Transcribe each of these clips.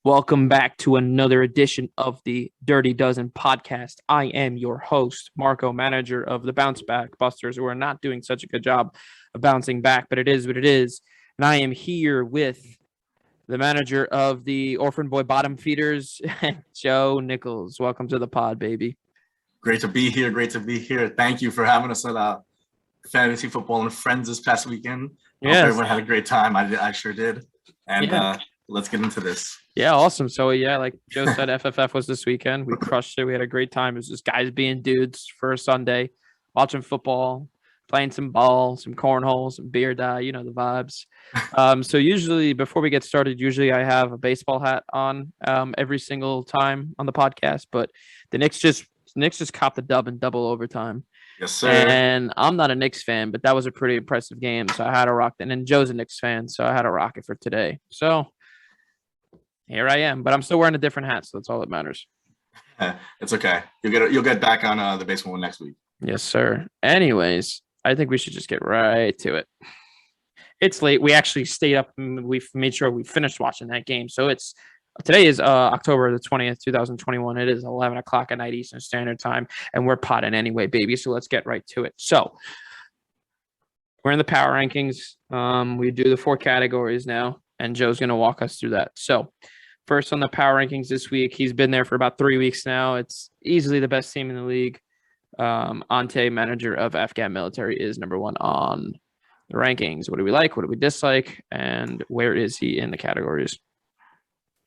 Welcome back to another edition of the Dirty Dozen podcast. I am your host, Marco, manager of the Bounce Back Busters, who are not doing such a good job of bouncing back, but it is what it is. And I am here with the manager of the Orphan Boy Bottom Feeders, Joe Nichols. Welcome to the pod, baby. Great to be here. Thank you for having us at Fantasy Football and Friends this past weekend. Yes. Hope everyone had a great time. I sure did. And let's get into this. Yeah, awesome. So, like Joe said, FFF was this weekend. We crushed it. We had a great time. It was just guys being dudes for a Sunday, watching football, playing some ball, some cornhole, some beer dye, you know, the vibes. So usually before we get started, I have a baseball hat on every single time on the podcast. But the Knicks just copped the dub in double overtime. Yes, sir. And I'm not a Knicks fan, but that was a pretty impressive game. So I had to rock it. And then Joe's a Knicks fan, so I had to rock it for today. So here I am, but I'm still wearing a different hat, so that's all that matters. It's okay. You'll get back on the baseball one next week. Yes, sir. Anyways, I think we should just get right to it. It's late. We actually stayed up and we made sure we finished watching that game. So today is October the 20th, 2021. It is 11 o'clock at night Eastern Standard Time, and we're potting anyway, baby. So let's get right to it. So we're in the power rankings. We do the 4 categories now, and Joe's going to walk us through that. So first on the power rankings this week, he's been there for about 3 weeks now. It's easily the best team in the league. Ante, manager of Afghan Military, is number 1 on the rankings. What do we like? What do we dislike? And where is he in the categories?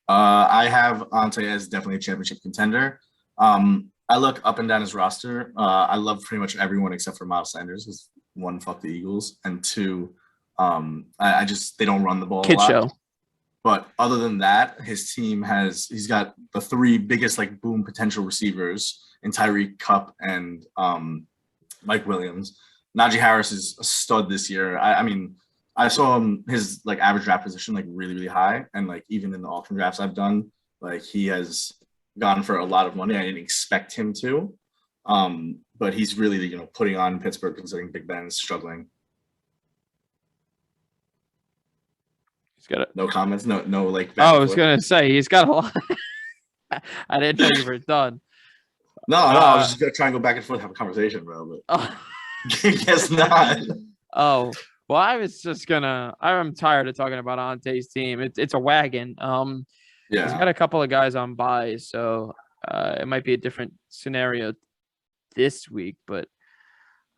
I have Ante as definitely a championship contender. I look up and down his roster. I love pretty much everyone except for Miles Sanders, because 1, fuck the Eagles, and 2, they don't run the ball Kid a lot. show. But other than that, his team he's got the 3 biggest boom potential receivers in Tyreek, Kupp, and Mike Williams. Najee Harris is a stud this year. I mean, I saw his average draft position really, really high, and even in the auction drafts I've done, he has gone for a lot of money. I didn't expect him to, but he's really putting on Pittsburgh, considering Big Ben's struggling. No comments. No. I was gonna say he's got a lot. I didn't know you were done. No. I was just gonna try and go back and forth, have a conversation, bro. But guess not. Oh well, I'm tired of talking about Ante's team. It's a wagon. He's got a couple of guys on bye, so it might be a different scenario this week, but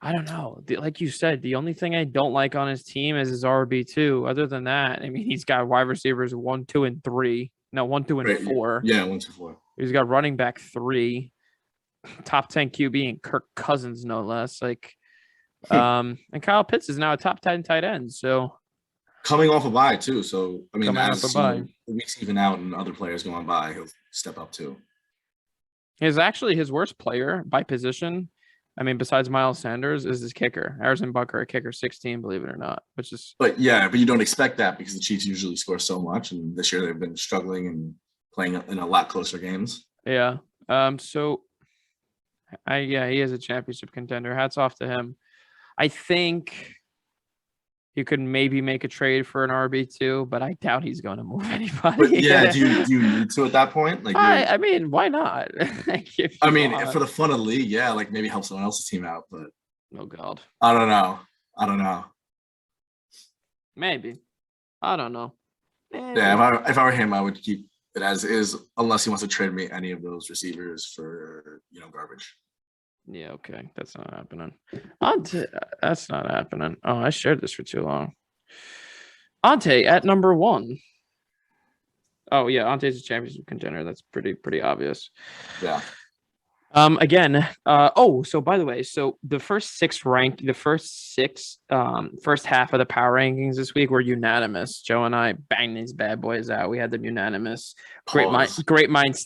I don't know. Like you said, the only thing I don't like on his team is his RB2. Other than that, I mean, he's got wide receivers 1, 2, and 3. No, 1, 2, and 4. Yeah, 1, 2, 4. He's got running back 3, top 10 QB, and Kirk Cousins, no less. And Kyle Pitts is now a top 10 tight end. So coming off a bye too. So I mean, as the weeks even out and other players going by, he'll step up too. He's actually his worst player by position. I mean, besides Miles Sanders, is his kicker. Harrison Butker, a kicker 16, believe it or not, which is. But you don't expect that because the Chiefs usually score so much, and this year they've been struggling and playing in a lot closer games. Yeah. So, he is a championship contender. Hats off to him. I think you could maybe make a trade for an RB2, but I doubt he's going to move anybody. But do you need to at that point? I mean, why not? For the fun of the league, maybe help someone else's team out, but oh god, I don't know. Maybe, I don't know. Yeah, if I were him, I would keep it as is, unless he wants to trade me any of those receivers for garbage. Yeah, okay. That's not happening. That's not happening. Oh, I shared this for too long. Ante at number 1. Oh, yeah. Ante's a championship contender. That's pretty obvious. Yeah. Again, so by the way, the first 6 first half of the power rankings this week were unanimous. Joe and I banged these bad boys out. We had them unanimous. Great minds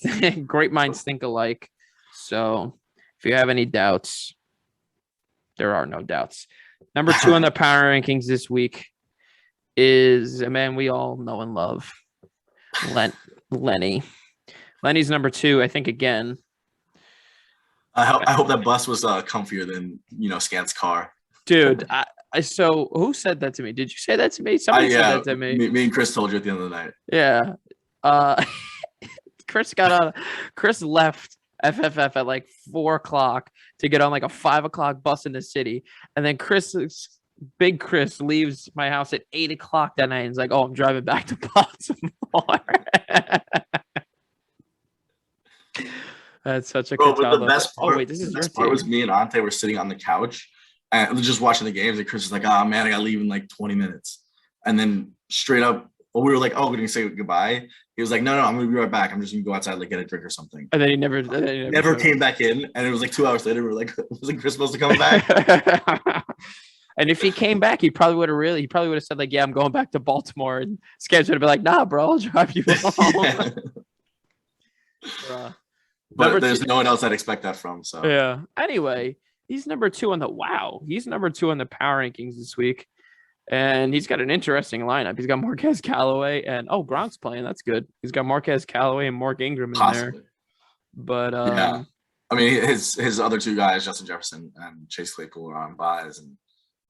think alike. So if you have any doubts, there are no doubts. Number 2 on the power rankings this week is a man we all know and love, Lenny. Lenny's number 2, I think, again. I hope that bus was comfier than Scant's car. Dude, So who said that to me? Did you say that to me? I Somebody said yeah, that to me. me and Chris told you at the end of the night. Yeah. Chris got on. Chris left FFF at like 4 o'clock to get on like a 5 o'clock bus in the city, and then Big Chris leaves my house at 8 o'clock that night. And he's like, "Oh, I'm driving back to Baltimore." That's such a Bro, but the Cataldo. best part, Oh wait, this is the your best part team. was me and Ante were sitting on the couch and just watching the games, and Chris was like, "Oh man, I gotta leave in like 20 minutes." And then straight up, we were like, "Oh, we're gonna say goodbye." He was like, "No, I'm gonna be right back. I'm just gonna go outside, like get a drink or something." And then he never Never came back in, and it was like 2 hours later. We were like, "Wasn't Chris supposed to come back?" And if he came back, he probably would have said like, "Yeah, I'm going back to Baltimore." And Scabs would have been like, "Nah, bro, I'll drive you home." Yeah. Number But there's two- no one else I'd expect that from. So Yeah. Anyway, he's number 2 on He's number 2 on the power rankings this week, and he's got an interesting lineup. He's got Marquez Callaway and Gronk's playing. That's good. He's got Marquez Callaway and Mark Ingram in there. possibly, But yeah. I mean, his other two guys, Justin Jefferson and Chase Claypool, are on buys, and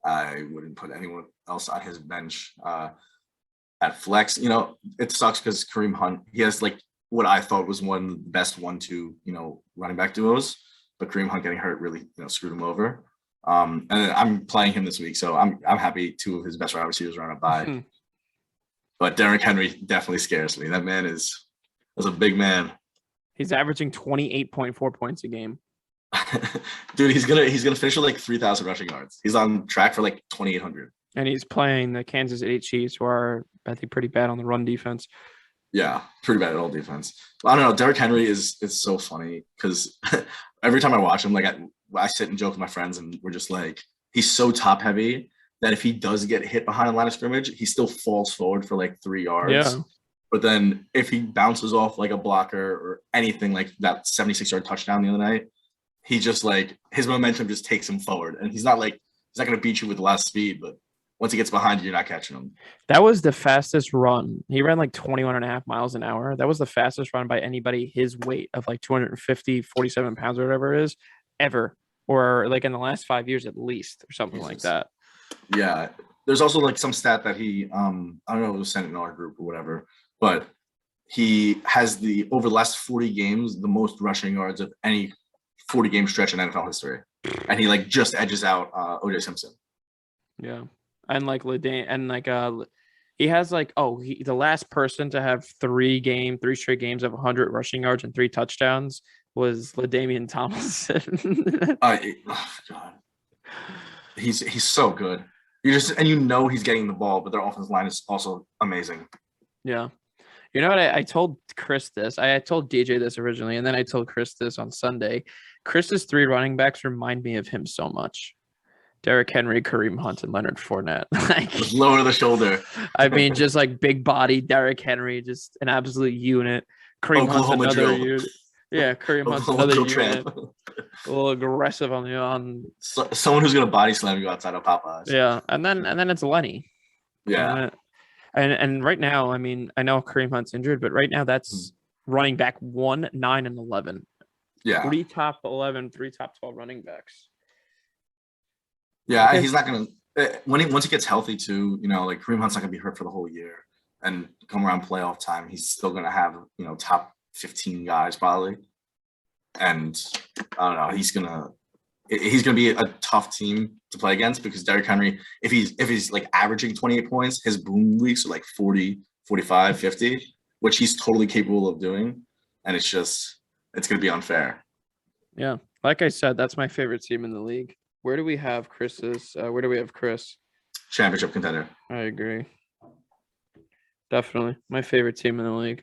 I wouldn't put anyone else on his bench at flex. You know, it sucks because Kareem Hunt, he has like what I thought was one of the best 1-2, running back duos, but Kareem Hunt getting hurt really, screwed him over. And I'm playing him this week, so I'm happy 2 of his best wide receivers are on a bye. But Derrick Henry definitely scares me. That man is a big man. he's averaging 28.4 points a game. Dude, he's gonna finish with like 3,000 rushing yards. He's on track for like 2,800. And he's playing the Kansas City Chiefs, who are, I think, pretty bad on the run defense. Yeah, pretty bad at all defense. I don't know. Derrick Henry is so funny because every time I watch him, like I sit and joke with my friends, and we're just like, he's so top heavy that if he does get hit behind the line of scrimmage, he still falls forward for like 3 yards. Yeah. But then if he bounces off like a blocker or anything like that 76-yard touchdown the other night, he just like his momentum just takes him forward, and he's not going to beat you with a lot of speed, but once he gets behind you, you're not catching him. That was the fastest run. He ran like 21.5 miles an hour. That was the fastest run by anybody his weight of like 250, 47 pounds or whatever it is ever, or like in the last 5 years at least, or something like that. Yeah. There's also like some stat that he, I don't know if it was sent in our group or whatever, but he has over the last 40 games, the most rushing yards of any 40 game stretch in NFL history. And he like just edges out OJ Simpson. Yeah. And like he has like the last person to have 3 straight games of 100 rushing yards and 3 touchdowns was LaDainian Tomlinson. Oh God, he's so good. He's getting the ball, but their offensive line is also amazing. Yeah. You know what? I told Chris this. I told DJ this originally, and then I told Chris this on Sunday. Chris's 3 running backs remind me of him so much. Derrick Henry, Kareem Hunt, and Leonard Fournette. Just lower the shoulder. I mean, just like big body Derrick Henry, just an absolute unit. Kareem Hunt's another unit. Yeah, Kareem Hunt's another unit. A little aggressive someone who's gonna body slam you outside of Popeyes. Yeah, and then it's Lenny. Yeah. And right now, I mean, I know Kareem Hunt's injured, but right now that's running back 1, 9, and 11. Yeah. 3 top 11, 3 top 12 running backs. Yeah, he's not gonna once he gets healthy too. Like Kareem Hunt's not gonna be hurt for the whole year, and come around playoff time, he's still gonna have top 15 guys probably. And I don't know, he's gonna be a tough team to play against because Derrick Henry, if he's like averaging 28 points, his boom weeks are like 40, 45, 50, which he's totally capable of doing, and it's gonna be unfair. Yeah, like I said, that's my favorite team in the league. Where do we have Chris's? Where do we have Chris? Championship contender. I agree. Definitely. My favorite team in the league.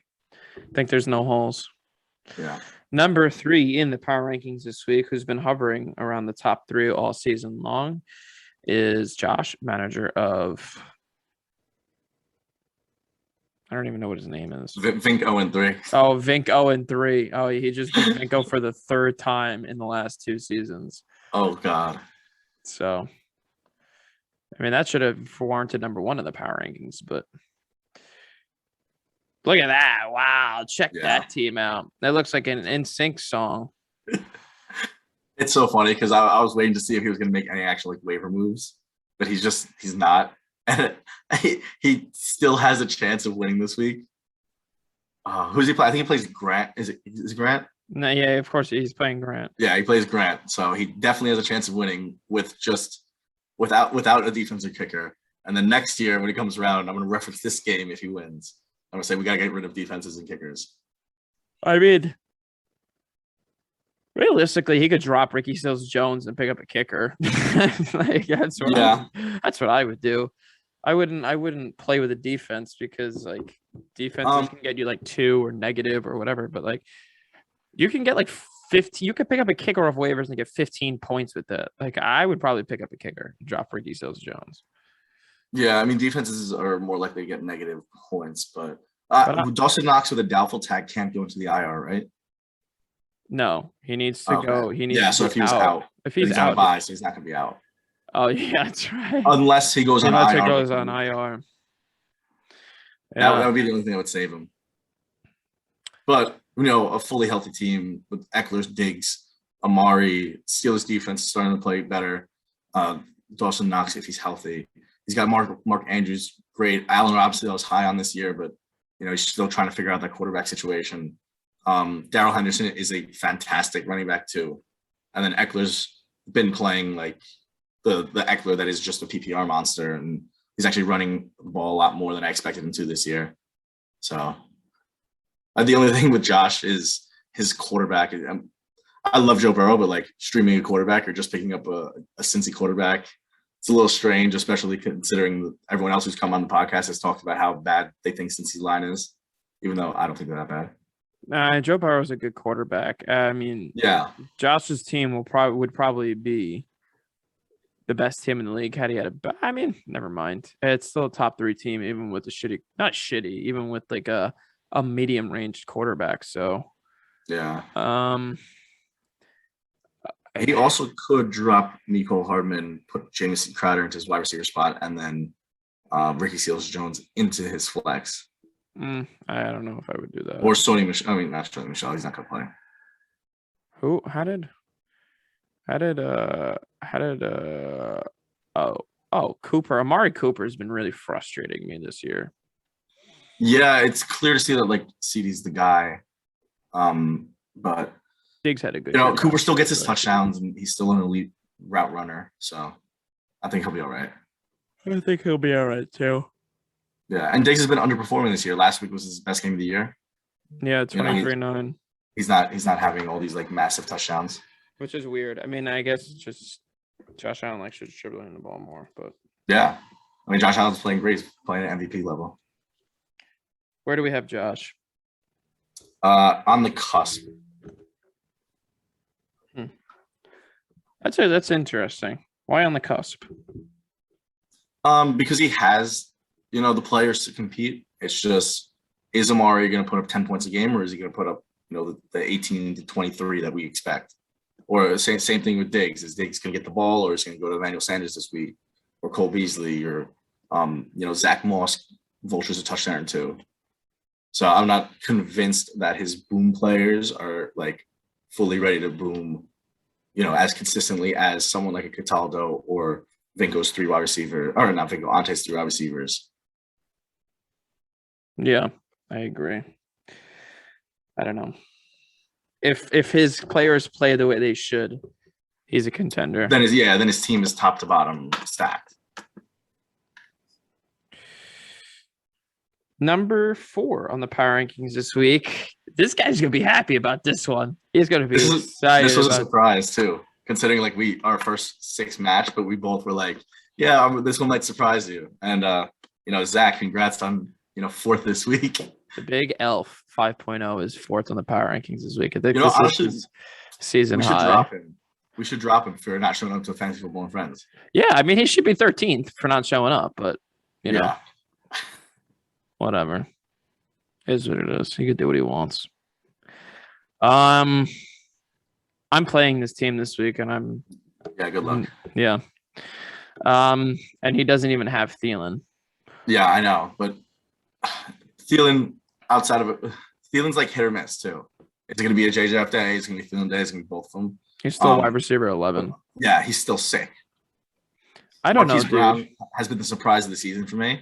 I think there's no holes. Yeah. Number 3 in the power rankings this week, who's been hovering around the top 3 all season long, is Josh, manager of... I don't even know what his name is. Vink 0-3. Oh, Vink 0-3. Oh, he just beat Vinko for the 3rd time in the last 2 seasons. Oh, God. So, I mean, that should have warranted number 1 in the power rankings, but look at that. Wow. Check that team out. That looks like an NSYNC song. It's so funny because I was waiting to see if he was going to make any actual like waiver moves but he's not. And he still has a chance of winning this week. Who's he play? I think he plays Grant. Is it Grant? No, yeah, of course he's playing Grant. Yeah, he plays Grant, so he definitely has a chance of winning with just without a defensive kicker. And then next year when he comes around, I'm going to reference this game if he wins. I'm going to say we got to get rid of defenses and kickers. I mean, realistically, he could drop Ricky Seals-Jones and pick up a kicker. Like that's what I would do. I wouldn't play with a defense because like defenses can get you like 2 or negative or whatever, but like you can get like 15. You could pick up a kicker off waivers and get 15 points with that. Like I would probably pick up a kicker, drop Ricky Seals-Jones. Yeah, I mean defenses are more likely to get negative points, but Dawson Knox with a doubtful tag can't go into the IR, right? No, he needs to go. He needs. Yeah, so if he was out, if he's on out, a bye, so he's not going to be out. Oh yeah, that's right. Unless he goes on IR. Unless he goes on IR. Yeah. That would be the only thing that would save him. But a fully healthy team with Eckler's, Diggs, Amari, Steelers defense starting to play better. Dawson Knox if he's healthy. He's got Mark Andrews, great. Allen Robinson that was high on this year, but he's still trying to figure out that quarterback situation. Darrell Henderson is a fantastic running back too. And then Eckler's been playing like the Eckler that is just a PPR monster, and he's actually running the ball a lot more than I expected him to this year. So the only thing with Josh is his quarterback. I love Joe Burrow, but like streaming a quarterback or just picking up a Cincy quarterback, it's a little strange, especially considering everyone else who's come on the podcast has talked about how bad they think Cincy's line is, even though I don't think they're that bad. Joe Burrow's a good quarterback. I mean, yeah, Josh's team would probably be the best team in the league had he had I mean, never mind. It's still a top 3 team, even with even with like a medium ranged quarterback. So yeah. He also could drop Mecole Hardman, put Jamison Crowder into his wide receiver spot, and then Ricky Seals-Jones into his flex. I don't know if I would do that. Or Sony Michel. I mean, not Sony Michel. He's not going to play. Who? How did Cooper. Amari Cooper has been really frustrating me this year. Yeah, it's clear to see that like CeeDee's the guy. But Diggs had a good Cooper still gets his touchdowns and he's still an elite route runner. So I think he'll be all right. I think he'll be all right too. Yeah, and Diggs has been underperforming this year. Last week was his best game of the year. Yeah, 23-9. He's not having all these like massive touchdowns. Which is weird. I mean, I guess it's just Josh Allen likes to dribbling the ball more, but yeah. I mean, Josh Allen's playing great. He's playing at MVP level. Where do we have Josh? On the cusp. That's interesting. Why on the cusp? Because he has, the players to compete. It's just, is Amari going to put up 10 points a game, or is he going to put up, the 18 to 23 that we expect? Or same thing with Diggs. Is Diggs going to get the ball, or is he going to go to Emmanuel Sanders this week, or Cole Beasley, or Zach Moss vultures a touchdown or 2. So I'm not convinced that his boom players are like fully ready to boom, as consistently as someone like a Cataldo or Vinco's 3 wide receiver, or not Vinco, Ante's 3 wide receivers. Yeah, I agree. I don't know. If his players play the way they should, he's a contender. Then his team is top to bottom stacked. Number 4 on the power rankings this week. This guy's gonna be happy about this one. He's gonna be excited. This was a surprise too, considering like our first 6 match, but we both were like, yeah, this one might surprise you. And Zach, congrats on 4th this week. The big elf 5.0 is 4th on the power rankings this week. I think honestly, is season we should high. drop him. We should drop him for not showing up to Fantasy Football and Friends. Yeah, I mean he should be 13th for not showing up, but know, whatever. Is what it is. He could do what he wants. I'm playing this team this week, and good luck. Yeah. And he doesn't even have Thielen. Yeah, I know, but Thielen outside of it, Thielen's like hit or miss too. It's going to be a JJ day. It's going to be Thielen day. It's going to be both of them. He's still wide receiver 11. Yeah, he's still sick. I don't know, Marquise dude. Brown has been the surprise of the season for me.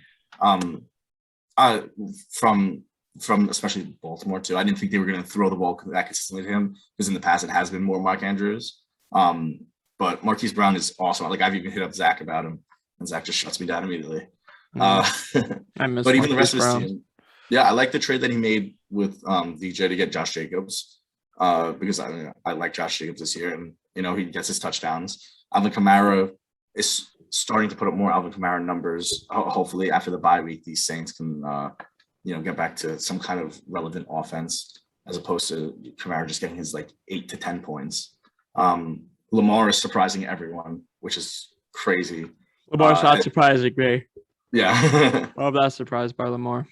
From especially Baltimore too. I didn't think they were going to throw the ball that consistently to him because in the past it has been more Mark Andrews. But Marquise Brown is awesome. Like I've even hit up Zach about him, and Zach just shuts me down immediately. I miss But even the Marquise rest of his Brown. team, yeah, I like the trade that he made with DJ to get Josh Jacobs because I like Josh Jacobs this year, and he gets his touchdowns. Alvin Kamara is starting to put up more Alvin Kamara numbers. Hopefully, after the bye week, these Saints can get back to some kind of relevant offense as opposed to Kamara just getting his like 8 to 10 points. Lamar is surprising everyone, which is crazy. Lamar's not surprising me. Yeah. I'm not surprised by Lamar.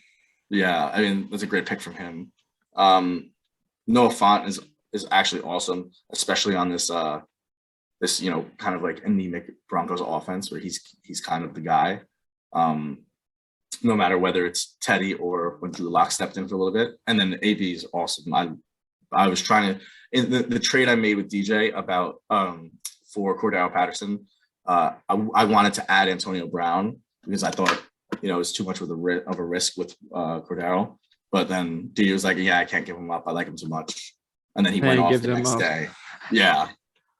Yeah, I mean, that's a great pick from him. Noah Fant is actually awesome, especially on this kind of like anemic Broncos offense where he's kind of the guy. No matter whether it's Teddy or when Drew Lock stepped in for a little bit. And then AB is awesome. I was trying to in the trade I made with DJ about for Cordero Patterson. I wanted to add Antonio Brown because I thought it was too much of a risk with Cordero. But then DJ was like, "Yeah, I can't give him up. I like him too much." And then he went off the next day. Yeah,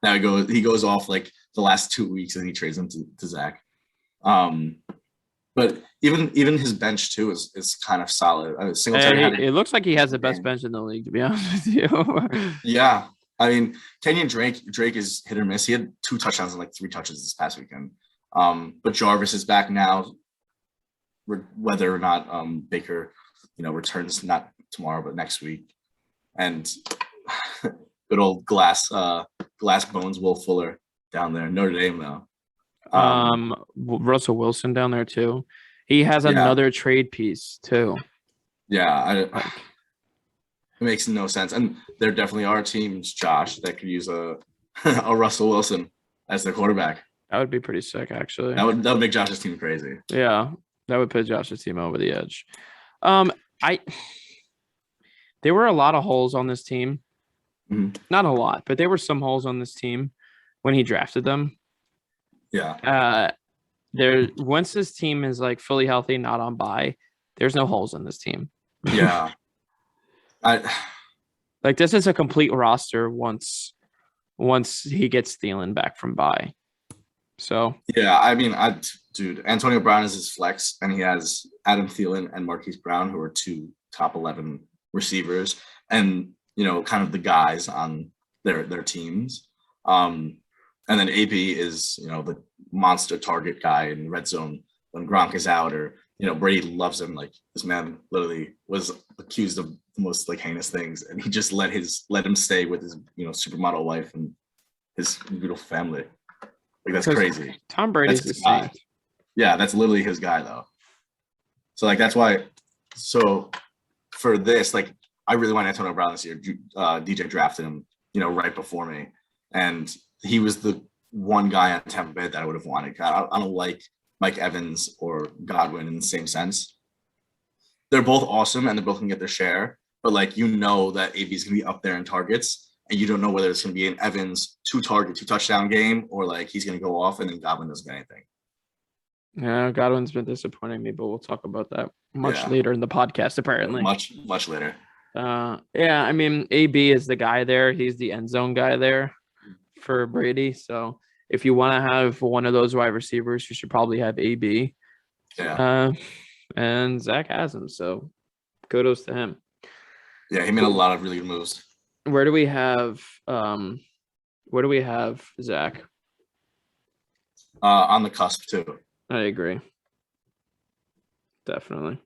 now he goes off like the last 2 weeks, and he trades him to Zach. But even his bench too is kind of solid. It looks like he has the best bench in the league, to be honest with you. Yeah, I mean, Kenyon Drake is hit or miss. He had 2 touchdowns and like 3 touches this past weekend. But Jarvis is back now. Whether or not Baker, returns not tomorrow but next week, and good old glass bones Will Fuller down there, Notre Dame though. Russell Wilson down there too. He has another trade piece too. Yeah, it makes no sense. And there definitely are teams, Josh, that could use a Russell Wilson as their quarterback. That would be pretty sick, actually. That would make Josh's team crazy. Yeah, that would put Josh's team over the edge. There were a lot of holes on this team. Mm-hmm. Not a lot, but there were some holes on this team when he drafted them. Yeah. Once this team is like fully healthy, not on bye, there's no holes in this team. Yeah. This is a complete roster once he gets Thielen back from bye. So yeah, I mean, dude, Antonio Brown is his flex, and he has Adam Thielen and Marquise Brown, who are 2 top 11 receivers, and kind of the guys on their teams. And then AB is the monster target guy in red zone when Gronk is out, or Brady loves him. Like, this man literally was accused of the most like heinous things, and he just let him stay with his supermodel wife and his beautiful family. Like, that's crazy. Tom Brady's his guy. Yeah, that's literally his guy though. So like that's why. So for this, like, I really want Antonio Brown this year. DJ drafted him, right before me, and he was the one guy on Tampa Bay that I would have wanted. I don't like Mike Evans or Godwin in the same sense. They're both awesome and they both can get their share, but like, that AB is going to be up there in targets, and you don't know whether it's going to be an Evans 2-target, 2-touchdown game, or like he's going to go off and then Godwin doesn't get anything. Yeah, Godwin's been disappointing me, but we'll talk about that much later in the podcast, apparently. Much later. Yeah, I mean, AB is the guy there. He's the end zone guy there for Brady. So if you want to have one of those wide receivers, you should probably have AB. Yeah. And Zach has him, so kudos to him. Yeah, he made a lot of really good moves. Where do we have Zach? On the cusp too. I agree. Definitely.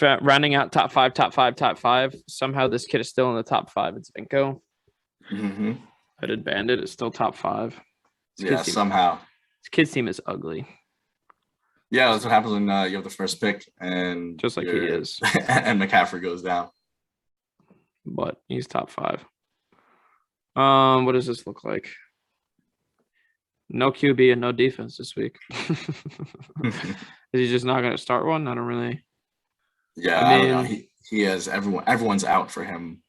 Rounding out top five. Somehow this kid is still in the top 5. It's Vinko. Mm-hmm. Hooded Bandit is still top 5. Somehow. This kid's team is ugly. Yeah, that's what happens when you have the first pick, and just like he is, and McCaffrey goes down. But he's top 5. What does this look like? No QB and no defense this week. Is he just not going to start one? I don't really. Yeah, I don't know. He has everyone. Everyone's out for him.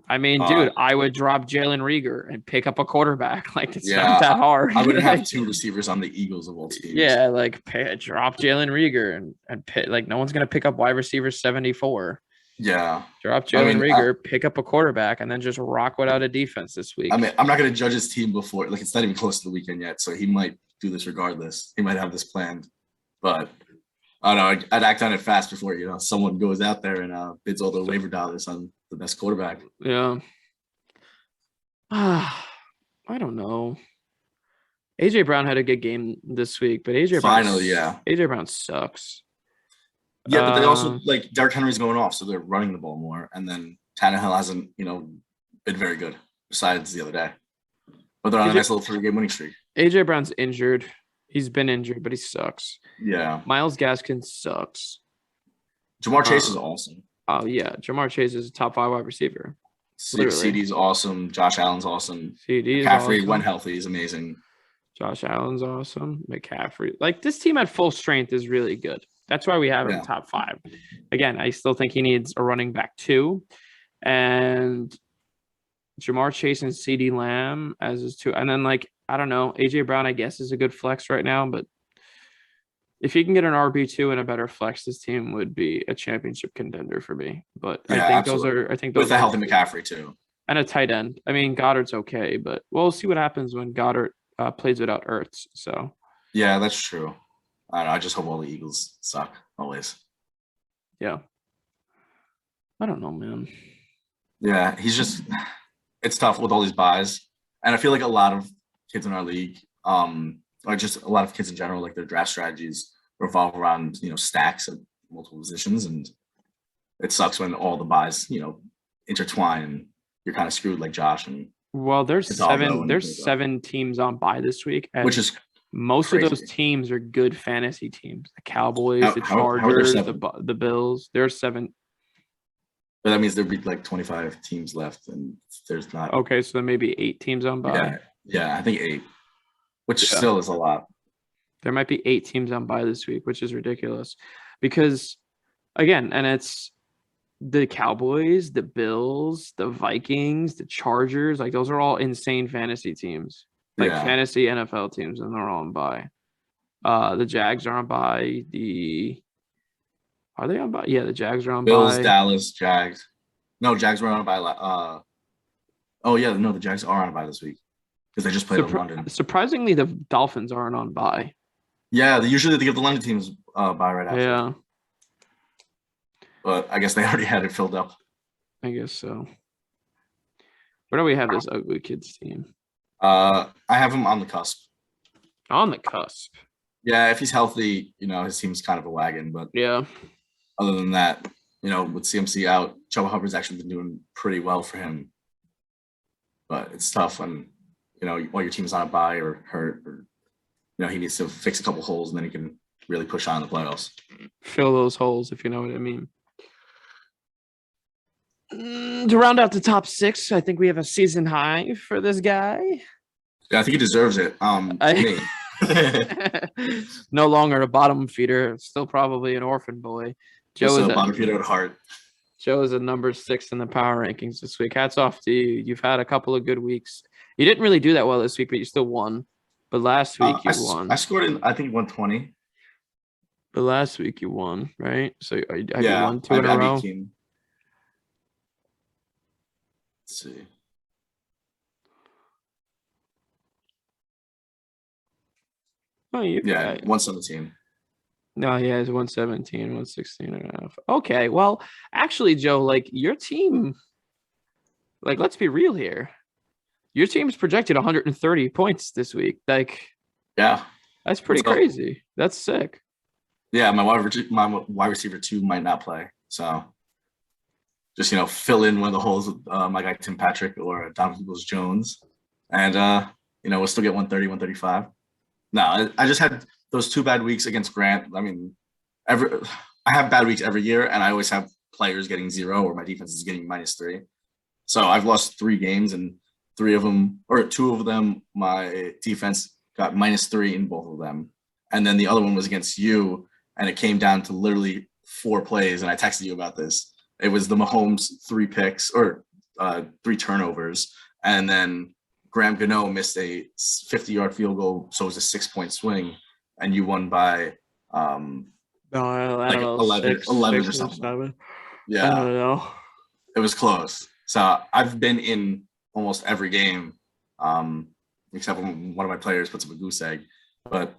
I mean, Uh, dude, I would drop Jalen Rieger and pick up a quarterback. Like, it's not yeah, that hard. I wouldn't have two receivers on the Eagles of all teams. Yeah, like drop Jalen Rieger and pick, like no one's gonna pick up wide receiver 74. Yeah, Drop I Jalen mean, Rieger, pick up a quarterback, and then just rock without a defense this week. I mean, I'm not going to judge his team before, like, it's not even close to the weekend yet, so he might do this regardless. He might have this planned, but I don't know. I'd act on it fast before someone goes out there and bids all the waiver dollars on the best quarterback. Yeah. I don't know. AJ Brown had a good game this week, but AJ Brown sucks. Yeah, but they also like Derrick Henry's going off, so they're running the ball more, and then Tannehill hasn't, been very good besides the other day. But they're on a nice little 3-game winning streak. AJ Brown's injured. He's been injured, but he sucks. Yeah. Myles Gaskin sucks. Ja'Marr Chase is awesome. Oh yeah, Ja'Marr Chase is a top 5 wide receiver. CD's awesome. Josh Allen's awesome. CD McCaffrey, awesome. when healthy, is amazing. Josh Allen's awesome. McCaffrey, like this team at full strength is really good. That's why we have him top 5. Again, I still think he needs a running back too, and Ja'Marr Chase and CD Lamb as his 2, and then I don't know, AJ Brown I guess is a good flex right now, but if he can get an RB2 and a better flex, this team would be a championship contender for me. But yeah, I think those with a healthy McCaffrey too, and a tight end. I mean, Goddard's okay, but we'll see what happens when Goddard plays without Ertz. So yeah, that's true. I don't know. I just hope all the Eagles suck always. Yeah. I don't know, man. Yeah, it's tough with all these buys. And I feel like a lot of kids in our league, or just a lot of kids in general, like their draft strategies revolve around, stacks at multiple positions. And it sucks when all the buys, intertwine and you're kind of screwed like Josh. And well, there's 7 teams on bye this week. Which is most crazy. Of those teams are good fantasy teams. The Cowboys, the Chargers, the Bills. There's 7. But that means there'd be like 25 teams left, and there's not. Okay, so there may be 8 teams on bye. Yeah, I think 8, which still is a lot. There might be 8 teams on bye this week, which is ridiculous. Because, again, and it's the Cowboys, the Bills, the Vikings, the Chargers. Like, those are all insane fantasy teams. Fantasy NFL teams, and they're all on bye. The Jags are on bye. Are they on bye? Yeah, the Jags are on Bills, bye. Dallas, Jags. No, Jags were on bye. The Jags are on bye this week because they just played London. Surprisingly, the Dolphins aren't on bye. Yeah, they give the London teams bye right after. Yeah. But I guess they already had it filled up. I guess so. Where do we have this ugly kids team? I have him on the cusp. On the cusp. Yeah, if he's healthy, his team's kind of a wagon. But yeah. Other than that, with CMC out, Chuba Hubbard's actually been doing pretty well for him. But it's tough when, while your team's on a bye or hurt, or, he needs to fix a couple holes and then he can really push on in the playoffs. Fill those holes, if you know what I mean. To round out the top 6, I think we have a season high for this guy. Yeah, I think he deserves it. Me. No longer a bottom feeder, still probably an orphan boy. Joe is a bottom feeder at heart. Joe is a number 6 in the power rankings this week. Hats off to you. You've had a couple of good weeks. You didn't really do that well this week, but you still won. But last week you won. I scored in, I think, 120. But last week you won, right? So you won 2 in a row. Let's see. Oh, 117. No, yeah, it's 117, 116 and a half. Okay, well, actually, Joe, your team, let's be real here. Your team's projected 130 points this week. Yeah, that's pretty crazy. That's sick. Yeah, my wide receiver 2 might not play, so just fill in one of the holes with my guy Tim Patrick or Donovan Peoples-Jones, and we'll still get 130, 135. No, I just had those 2 bad weeks against Grant. I mean, I have bad weeks every year, and I always have players getting 0 or my defense is getting -3. So I've lost 3 games, and 2 of them, my defense got -3 in both of them. And then the other one was against you, and it came down to literally 4 plays, and I texted you about this. It was the Mahomes 3 picks, or 3 turnovers, and then Graham Gano missed a 50-yard field goal, so it was a 6-point swing, and you won by No, I like don't know, 11 six, 11 or six or something. seven. I Yeah, don't know. it was close. So I've been in almost every game, except when one of my players puts up a goose egg, but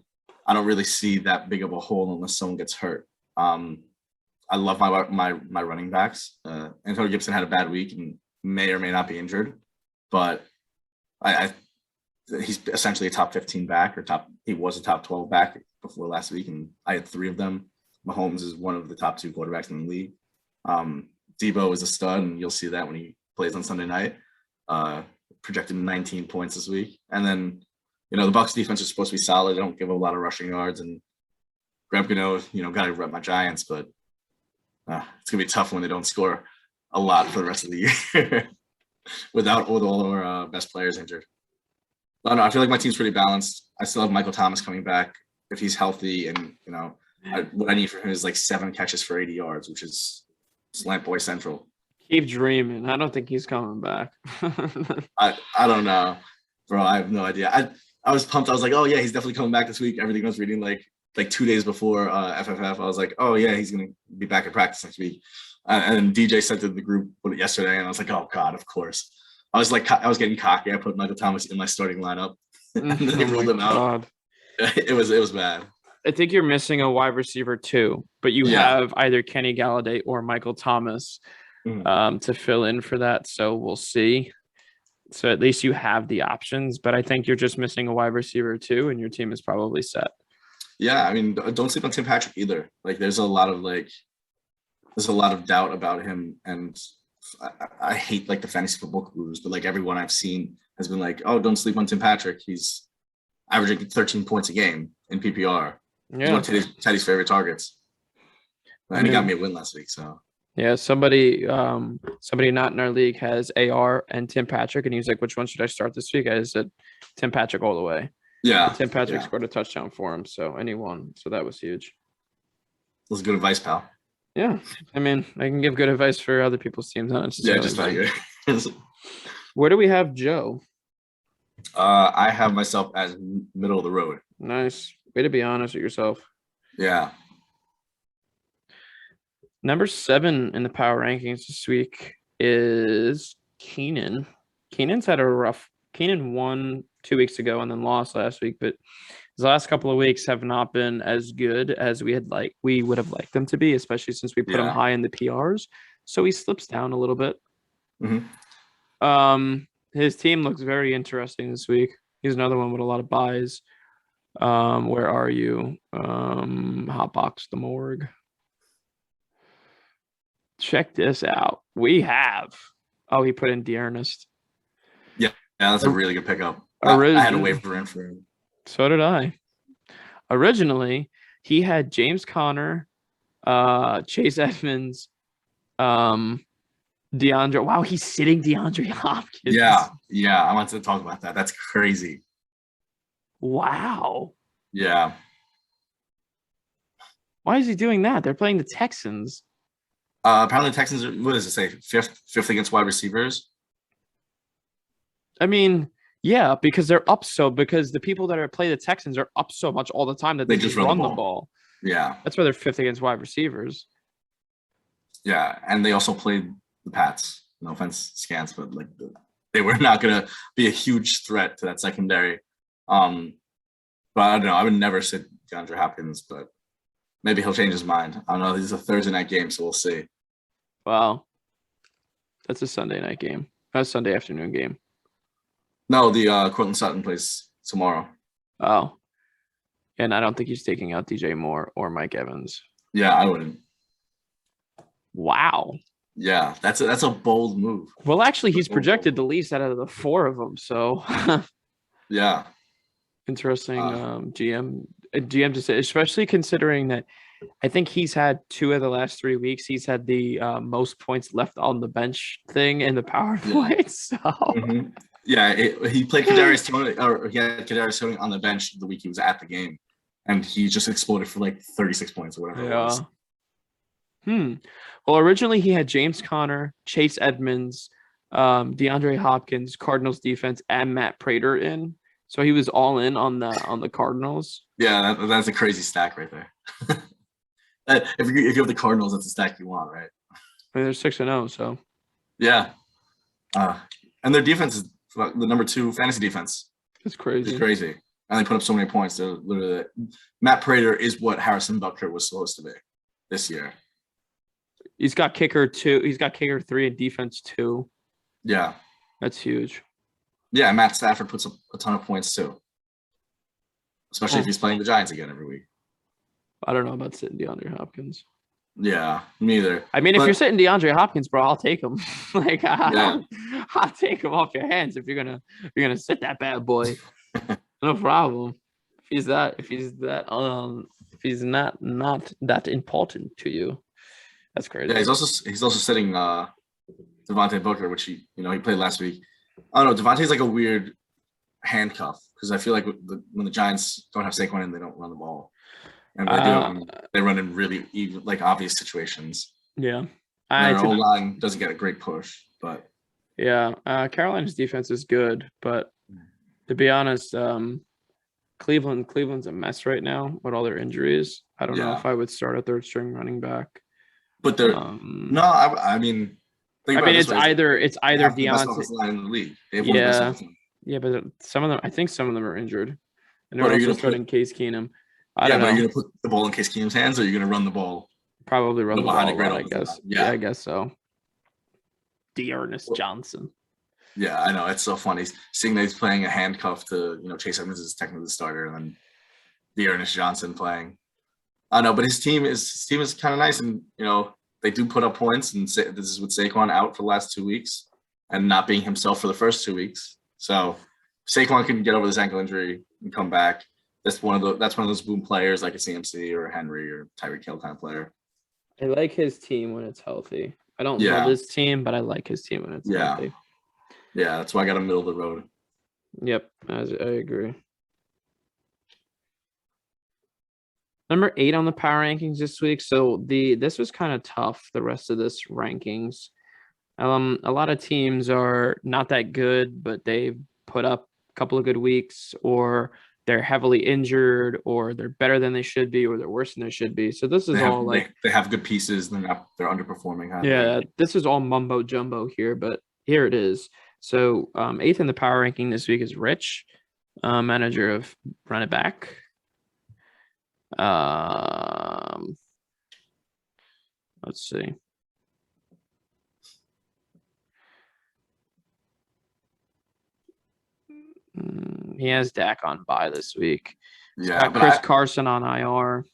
I don't really see that big of a hole unless someone gets hurt. I love my running backs. Antonio Gibson had a bad week and may or may not be injured, but he's essentially a top 15 back, or he was a top 12 back before last week, and I had 3 of them. Mahomes is one of the top 2 quarterbacks in the league. Debo is a stud, and you'll see that when he plays on Sunday night. Projected 19 points this week. And then, the Bucs defense is supposed to be solid. They don't give a lot of rushing yards, and Graham Gano, got to rep my Giants, but it's going to be tough when they don't score a lot for the rest of the year with all our best players injured. I don't know. I feel like my team's pretty balanced. I still have Michael Thomas coming back if he's healthy, and what I need from him is like 7 catches for 80 yards, which is slant boy central. Keep dreaming. I don't think he's coming back. I don't know, bro. I have no idea. I was pumped. I was like, oh yeah, he's definitely coming back this week. Everything I was reading like 2 days before FFF, I was like, oh yeah, he's gonna be back at practice next week. And DJ sent it to the group yesterday, and I was like, oh god, of course. I was getting cocky. I put Michael Thomas in my starting lineup, and then they ruled him out. It was bad. I think you're missing a wide receiver too, but you have either Kenny Galladay or Michael Thomas to fill in for that. So we'll see. So at least you have the options, but I think you're just missing a wide receiver too, and your team is probably set. Yeah, I mean, don't sleep on Tim Patrick either. Like, there's a lot of doubt about him, and I hate like the fantasy football gurus, but like everyone I've seen has been like, oh, don't sleep on Tim Patrick. He's averaging 13 points a game in PPR. Yeah. He's one of Teddy's favorite targets. And he got me a win last week. So yeah, somebody not in our league has AR and Tim Patrick, and he was like, which one should I start this week? I said Tim Patrick all the way. Yeah. And Tim Patrick scored a touchdown for him, and he won. So that was huge. That was good advice, pal. Yeah. I mean, I can give good advice for other people's teams. Just about you. Where do we have Joe? I have myself as middle of the road. Nice. Way to be honest with yourself. Yeah. Number 7 in the power rankings this week is Keenan. Keenan won 2 weeks ago and then lost last week, but his last couple of weeks have not been as good as we would have liked them to be, especially since we put him high in the PRs. So he slips down a little bit. Mm-hmm. His team looks very interesting this week. He's another one with a lot of buys. Where are you? Hotbox the morgue. Check this out. We have. Oh, he put in Dearnest. Yeah, that's a really good pickup. I had to wait for him for him. So did I. Originally, he had James Conner, Chase Edmonds, DeAndre. Wow, he's sitting DeAndre Hopkins. Yeah. I wanted to talk about that. That's crazy. Wow. Yeah. Why is he doing that? They're playing the Texans. Apparently the Texans are, what does it say? Fifth against wide receivers. I mean, yeah, because the people that are play the Texans are up so much all the time that they just run the ball. Yeah. That's why they're 5th against wide receivers. Yeah, and they also played the Pats. No offense, Scants, but like they were not gonna be a huge threat to that secondary. But I don't know. I would never sit DeAndre Hopkins, but maybe he'll change his mind. I don't know. This is a Thursday night game, so we'll see. Wow. That's a Sunday night game. That's a Sunday afternoon game. No, the Cortland Sutton plays tomorrow. Oh. And I don't think he's taking out DJ Moore or Mike Evans. Yeah, I wouldn't. Wow. Yeah, that's a bold move. Well, actually, he's projected the least out of the 4 of them, so. Yeah. Interesting GM to say, especially considering that I think he's had 2 of the last 3 weeks. He's had the most points left on the bench thing in the power play. So yeah, he played Kadarius Toney, or he had Kadarius Toney on the bench the week he was at the game, and he just exploded for like 36 points or whatever it was. Well, originally he had James Conner, Chase Edmonds, DeAndre Hopkins, Cardinals defense, and Matt Prater in. So he was all in on the Cardinals. Yeah, that's a crazy stack right there. If you have the Cardinals, that's the stack you want, right? I mean, they're 6-0, so Yeah. And their defense is the number 2 fantasy defense. it's crazy. It's crazy. And they put up so many points. They're literally Matt Prater is what Harrison Butker was supposed to be this year. He's got kicker 2. He's got kicker 3 and defense 2. Yeah. That's huge. Yeah, Matt Stafford puts up a ton of points too. Especially if he's playing the Giants again every week. I don't know about sitting DeAndre Hopkins. Yeah, me either. I mean, if you're sitting DeAndre Hopkins, bro, I'll take him. Like, I'll take him off your hands if you're gonna sit that bad boy. No problem. If he's not that important to you, that's crazy. Yeah, he's also sitting Devontae Booker, which he played last week. I don't know. Devontae's like a weird handcuff because I feel like when the Giants don't have Saquon in, they don't run the ball. And they run in really obvious situations. Yeah. Their O-line doesn't get a great push, but yeah, Carolina's defense is good, but to be honest, Cleveland's a mess right now with all their injuries. I don't know if I would start a third string running back. But they're I mean it's either Deontay. The best offensive line in the league. They have yeah, but I think some of them are injured, and they're also starting Case Keenum. I don't know. But are you gonna put the ball in Case Keenum's hands, or are you gonna run the ball? Probably run the ball a lot, I guess. Yeah, I guess so. D'Ernest Johnson. Yeah, I know. It's so funny seeing that he's playing a handcuff to Chase Edmonds is technically the starter, and then D'Ernest Johnson playing. I know, but his team is kind of nice, and they do put up points. And this is with Saquon out for the last 2 weeks and not being himself for the first 2 weeks. So Saquon can get over this ankle injury and come back. That's one of those boom players like a CMC or a Henry or Tyreek Hill kind of player. I like his team when it's healthy. I don't love his team, but I like his team when it's healthy. Yeah, that's why I got him middle of the road. Yep, I agree. Number 8 on the power rankings this week. So this was kind of tough, the rest of this rankings. A lot of teams are not that good, but they've put up a couple of good weeks, or they're heavily injured, or they're better than they should be, or they're worse than they should be. So this is they have good pieces, they're underperforming. Yeah, this is all mumbo jumbo here, but here it is. So 8th in the power ranking this week is Rich, manager of Run It Back. Let's see. He has Dak on bye this week. Yeah, Chris Carson on IR.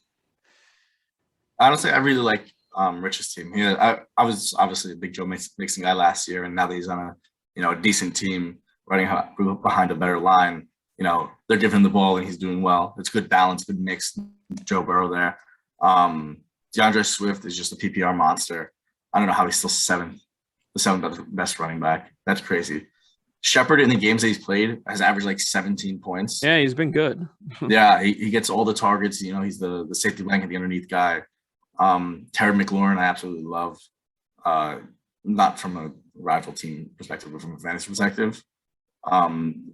Honestly, I really like Rich's team. I was obviously a big Joe Mixon guy last year, and now that he's on a decent team running behind a better line, they're giving him the ball and he's doing well. It's good balance, good mix. Joe Burrow there. DeAndre Swift is just a PPR monster. I don't know how he's still the seventh best running back. That's crazy. Shepard in the games that he's played has averaged like 17 points. Yeah, he's been good. Yeah, he gets all the targets. He's the safety blanket, the underneath guy. Terry McLaurin, I absolutely love. Not from a rival team perspective, but from a fantasy perspective.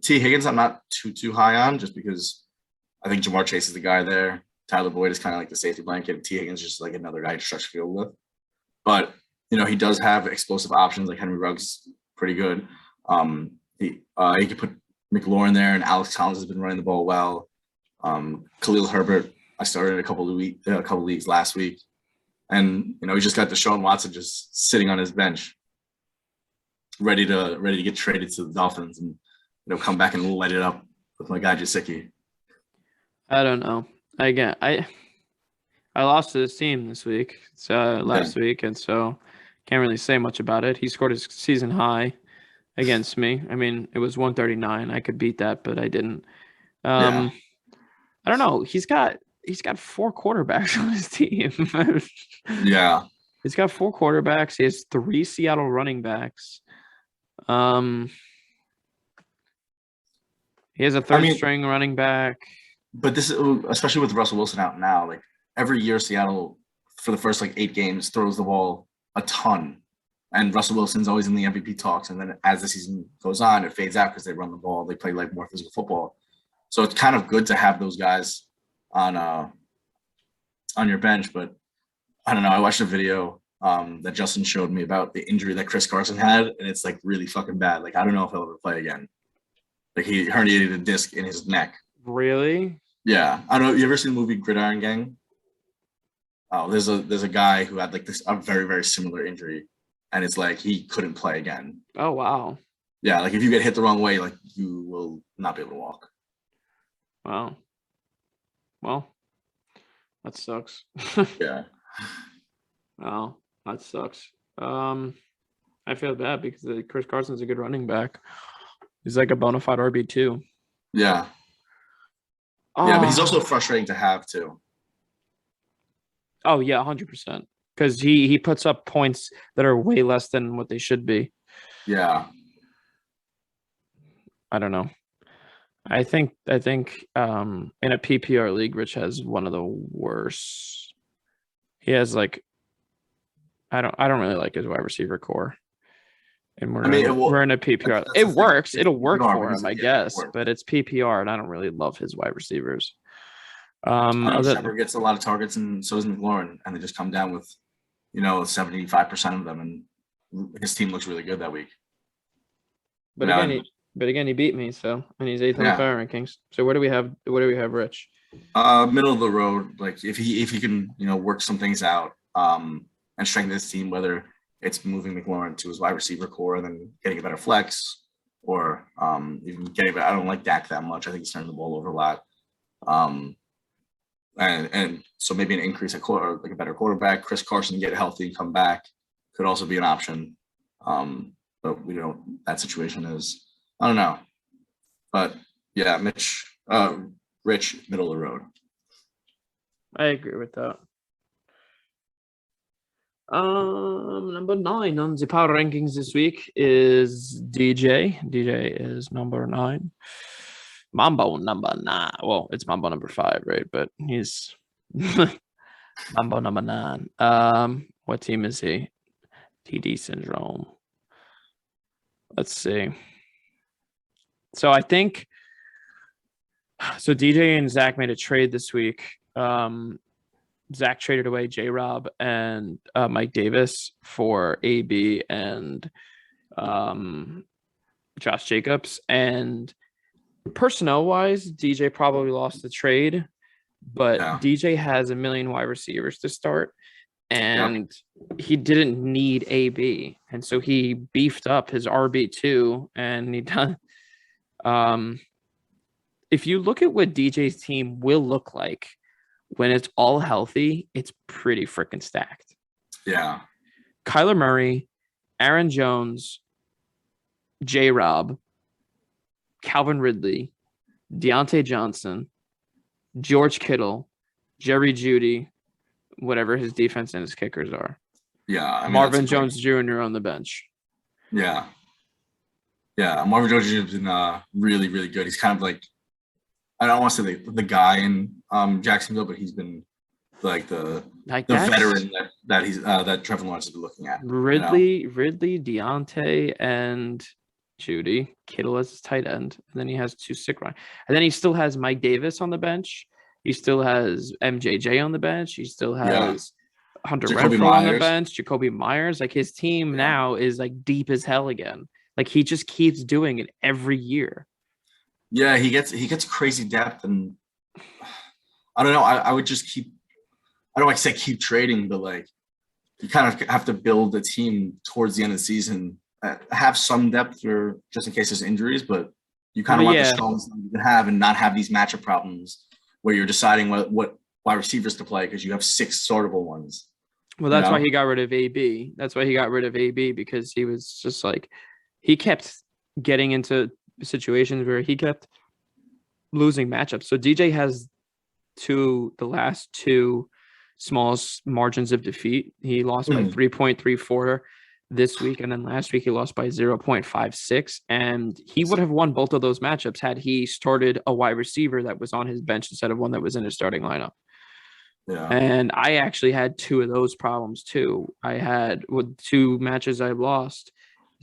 T. Higgins, I'm not too high on, just because I think Jamar Chase is the guy there. Tyler Boyd is kind of like the safety blanket. T. Higgins is just like another guy to stretch field with. But he does have explosive options, like Henry Ruggs, pretty good. He could put McLaurin there, and Alex Collins has been running the ball well. Khalil Herbert, I started a couple leagues last week, and he just got Deshaun Watson just sitting on his bench, ready to get traded to the Dolphins and come back and light it up with my guy Gesicki. I don't know. I lost to this team this week, last week, and so can't really say much about it. He scored his season high against me. I mean, it was 139. I could beat that, but I didn't. I don't know. He's got 4 quarterbacks on his team. Yeah. He's got 4 quarterbacks. He has 3 Seattle running backs. He has a third string running back. But this is, especially with Russell Wilson out now, like every year Seattle for the first 8 games throws the ball a ton. And Russell Wilson's always in the MVP talks. And then as the season goes on, it fades out because they run the ball. They play like more physical football. So it's kind of good to have those guys on your bench. But I don't know. I watched a video that Justin showed me about the injury that Chris Carson had, and it's like really fucking bad. Like I don't know if he'll ever play again. Like he herniated a disc in his neck. Really? Yeah. I don't know. You ever seen the movie Gridiron Gang? Oh, there's a guy who had like a very, very similar injury, and it's like he couldn't play again. Oh wow. Yeah, like if you get hit the wrong way, like you will not be able to walk. Wow. Well, that sucks. Yeah. Wow, that sucks. I feel bad because Chris Carson's a good running back. He's like a bona fide RB2. Yeah. Yeah, but he's also frustrating to have too. Oh yeah, 100%. Because he puts up points that are way less than what they should be. Yeah. I don't know. I think in a PPR league, Rich has one of the worst. He has like I don't really like his wide receiver core. And we're in a PPR. It works. It'll work for him, I guess, but it's PPR, and I don't really love his wide receivers. Shepard gets a lot of targets, and so does McLaurin, and they just come down with, 75% of them, and his team looks really good that week. But again, he beat me, and he's 8th on the power rankings. So what do we have? What do we have, Rich? Middle of the road. Like if he can, work some things out, and strengthen his team, whether it's moving McLaurin to his wide receiver core and then getting a better flex, or even getting. I don't like Dak that much. I think he's turning the ball over a lot. And so maybe an increase at like a better quarterback. Chris Carson get healthy, come back, could also be an option. But that situation is, I don't know. But yeah, Rich, middle of the road. I agree with that. Number 9 on the power rankings this week is DJ. DJ is number 9. Mambo number 9. Well, it's Mambo number 5, right? But he's Mambo number 9. What team is he? TD Syndrome. Let's see. So I think DJ and Zach made a trade this week. Zach traded away J-Rob and Mike Davis for AB and Josh Jacobs. And personnel-wise, DJ probably lost the trade, but DJ has a million wide receivers to start, and he didn't need AB. And so he beefed up his RB2, and he done. If you look at what DJ's team will look like when it's all healthy, it's pretty freaking stacked. Yeah. Kyler Murray, Aaron Jones, J-Rob, Calvin Ridley, Deontay Johnson, George Kittle, Jerry Jeudy, whatever his defense and his kickers are. Yeah. Marvin Jones Jr. on the bench. Yeah. Yeah. Marvin Jones Jr. has been really, really good. He's kind of like, I don't want to say the guy in Jacksonville, but he's been like the veteran that Trevor Lawrence has been looking at. Ridley, Deontay, and Jeudy. Kittle as his tight end, and then he has 2 sick run, and then he still has Mike Davis on the bench. He still has MJJ on the bench. He still has Hunter Renfrow on the bench. Jacoby Myers. Like his team now is like deep as hell again. Like he just keeps doing it every year. Yeah, he gets crazy depth, and I don't know. I would just keep. I don't like to say keep trading, but like you kind of have to build a team towards the end of the season. Have some depth for just in case there's injuries, but you kind of want the strongest you can have and not have these matchup problems where you're deciding what wide receivers to play because you have 6 sortable ones. Well, that's why he got rid of AB. That's why he got rid of AB, because he was just like he kept getting into situations where he kept losing matchups. So DJ has the last 2 small margins of defeat. He lost by 3.34 this week, and then last week he lost by 0.56, and he would have won both of those matchups had he started a wide receiver that was on his bench instead of one that was in his starting lineup. Yeah. And I actually had two of those problems too. I had with two matches I lost,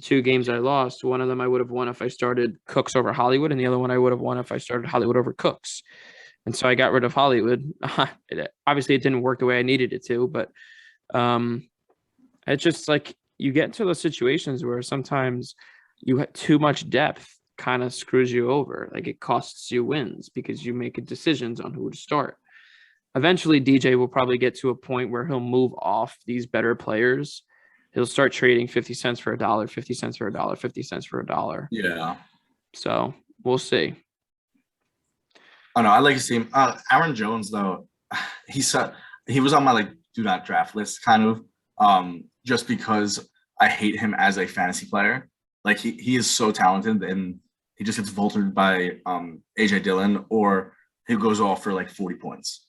two games I lost. One of them I would have won if I started Cooks over Hollywood, and the other one I would have won if I started Hollywood over Cooks. And so I got rid of Hollywood. Obviously, it didn't work the way I needed it to, but um, it's just like you get into those situations where sometimes you have too much depth kind of screws you over. Like it costs you wins because you make decisions on who to start. Eventually, DJ will probably get to a point where he'll move off these better players. He'll start trading 50 cents for a dollar, 50 cents for a dollar, 50 cents for a dollar. Yeah. So we'll see. Oh no, I like his team. Aaron Jones though, he was on my like do not draft list kind of. Just because I hate him as a fantasy player. Like he is so talented and he just gets vaulted by AJ Dillon or he goes off for like 40 points.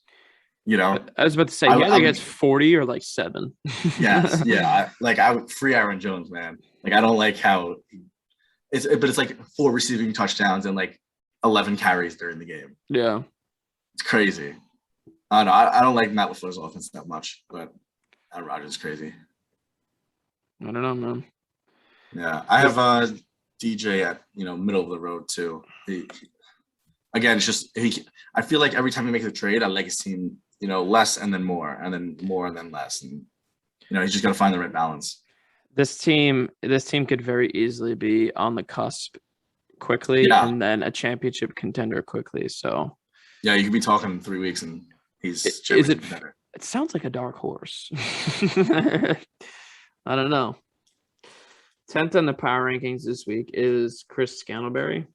You know, I was about to say he either gets 40 or like 7. Yes, yeah. I would free Aaron Jones, man. Like I don't like how but it's like 4 receiving touchdowns and like 11 carries during the game. Yeah, it's crazy. I don't know. I don't like Matt LaFleur's offense that much, but Aaron Rodgers is crazy. I don't know, man. Yeah, I have DJ at middle of the road too. Again, it's just I feel like every time he makes a trade, I like his team. Less and then more, and then more and then less, and he's just got to find the right balance. This team could very easily be on the cusp quickly, and then a championship contender quickly. So yeah, you could be talking 3 weeks, and he's is it better. It sounds like a dark horse. I don't know. 10th on the power rankings this week is Chris Scantlebury.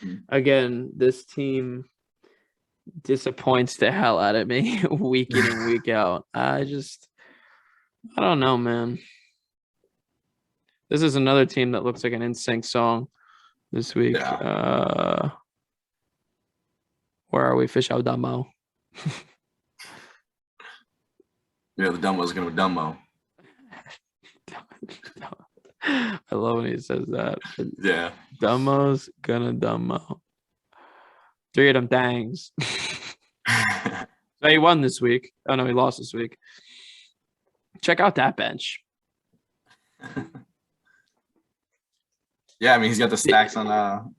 Mm-hmm. Again, this team disappoints the hell out of me week in and week out. I don't know, man. This is another team that looks like an NSYNC song this week. Yeah. Where are we? Fish out Dumbo. Yeah, the Dumbo's gonna be Dumbo. I love when he says that. Yeah. Dumbo's gonna Dumbo. 3 of them dangs. So he won this week. Oh no, he lost this week. Check out that bench. Yeah, I mean he's got the stacks on.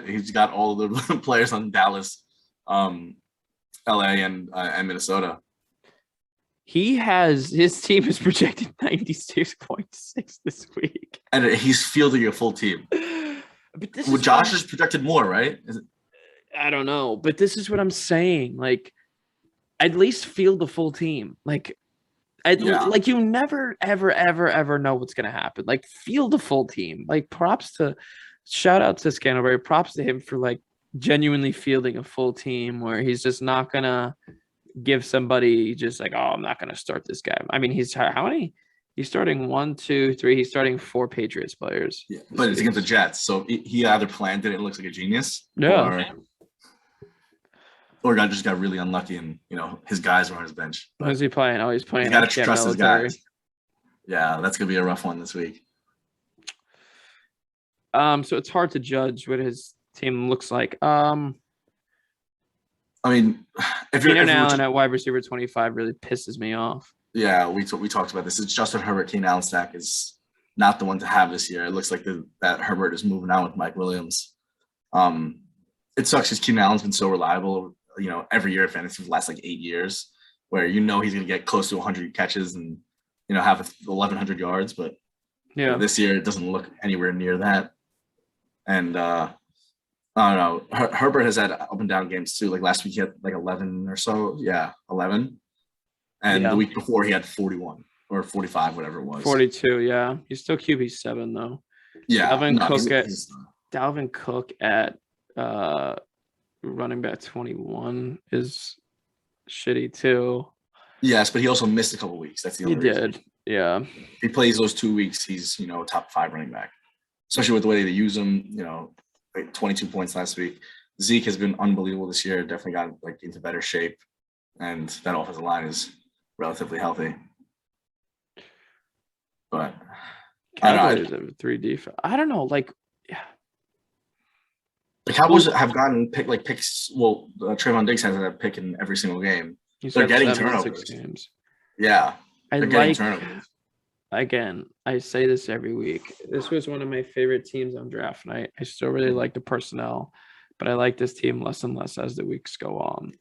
He's got all of the players on Dallas, LA, and Minnesota. His team is projected 96.6 this week, and he's fielding a full team. But Josh is projected more, right? I don't know, but this is what I'm saying. Like, at least field the full team. Like you never, ever know what's gonna happen. Like, field the full team. Like, shout out to Scantlebury. Props to him for like genuinely fielding a full team where he's just not gonna give somebody just like, oh, I'm not gonna start this guy. I mean, he's how many? He's starting 1, 2, 3. He's starting 4 Patriots players. Yeah, but it's against the Jets, so he either planned it and looks like a genius. Yeah. Or just got really unlucky and his guys were on his bench. Who's he playing? Oh, he's playing. He's got to trust his guys. Yeah, that's gonna be a rough one this week. So it's hard to judge what his team looks like. I mean, if Keenan Allen at wide receiver 25 really pisses me off. Yeah, we talked about this. It's Justin Herbert. Keenan Allen stack is not the one to have this year. It looks like that Herbert is moving on with Mike Williams. It sucks because Keenan Allen's been so reliable. Every year in fantasy for the last like 8 years, where he's going to get close to 100 catches and have 1,100 yards. But this year it doesn't look anywhere near that. And I don't know. Herbert has had up and down games too. Like last week he had like 11 or so. Yeah, 11. And the week before he had 41 or 45, whatever it was. 42, yeah. He's still QB7 though. Yeah. Dalvin Cook at running back 21 is shitty too. Yes, but he also missed a couple weeks. That's the only reason. He did. Yeah. If he plays those 2 weeks, he's top 5 running back. Especially with the way they use him, like 22 points last week. Zeke has been unbelievable this year. Definitely got like into better shape, and that offensive line is relatively healthy. But Cowboys have 3 defense. I don't know. Like, yeah. The Cowboys have gotten picks. Well, Trayvon Diggs has a pick in every single game. He's They're got getting 7 in 6 turnovers. games. Yeah, I they're getting like turnovers. again, I say this every week. This was one of my favorite teams on draft night. I still really like the personnel, but I like this team less and less as the weeks go on.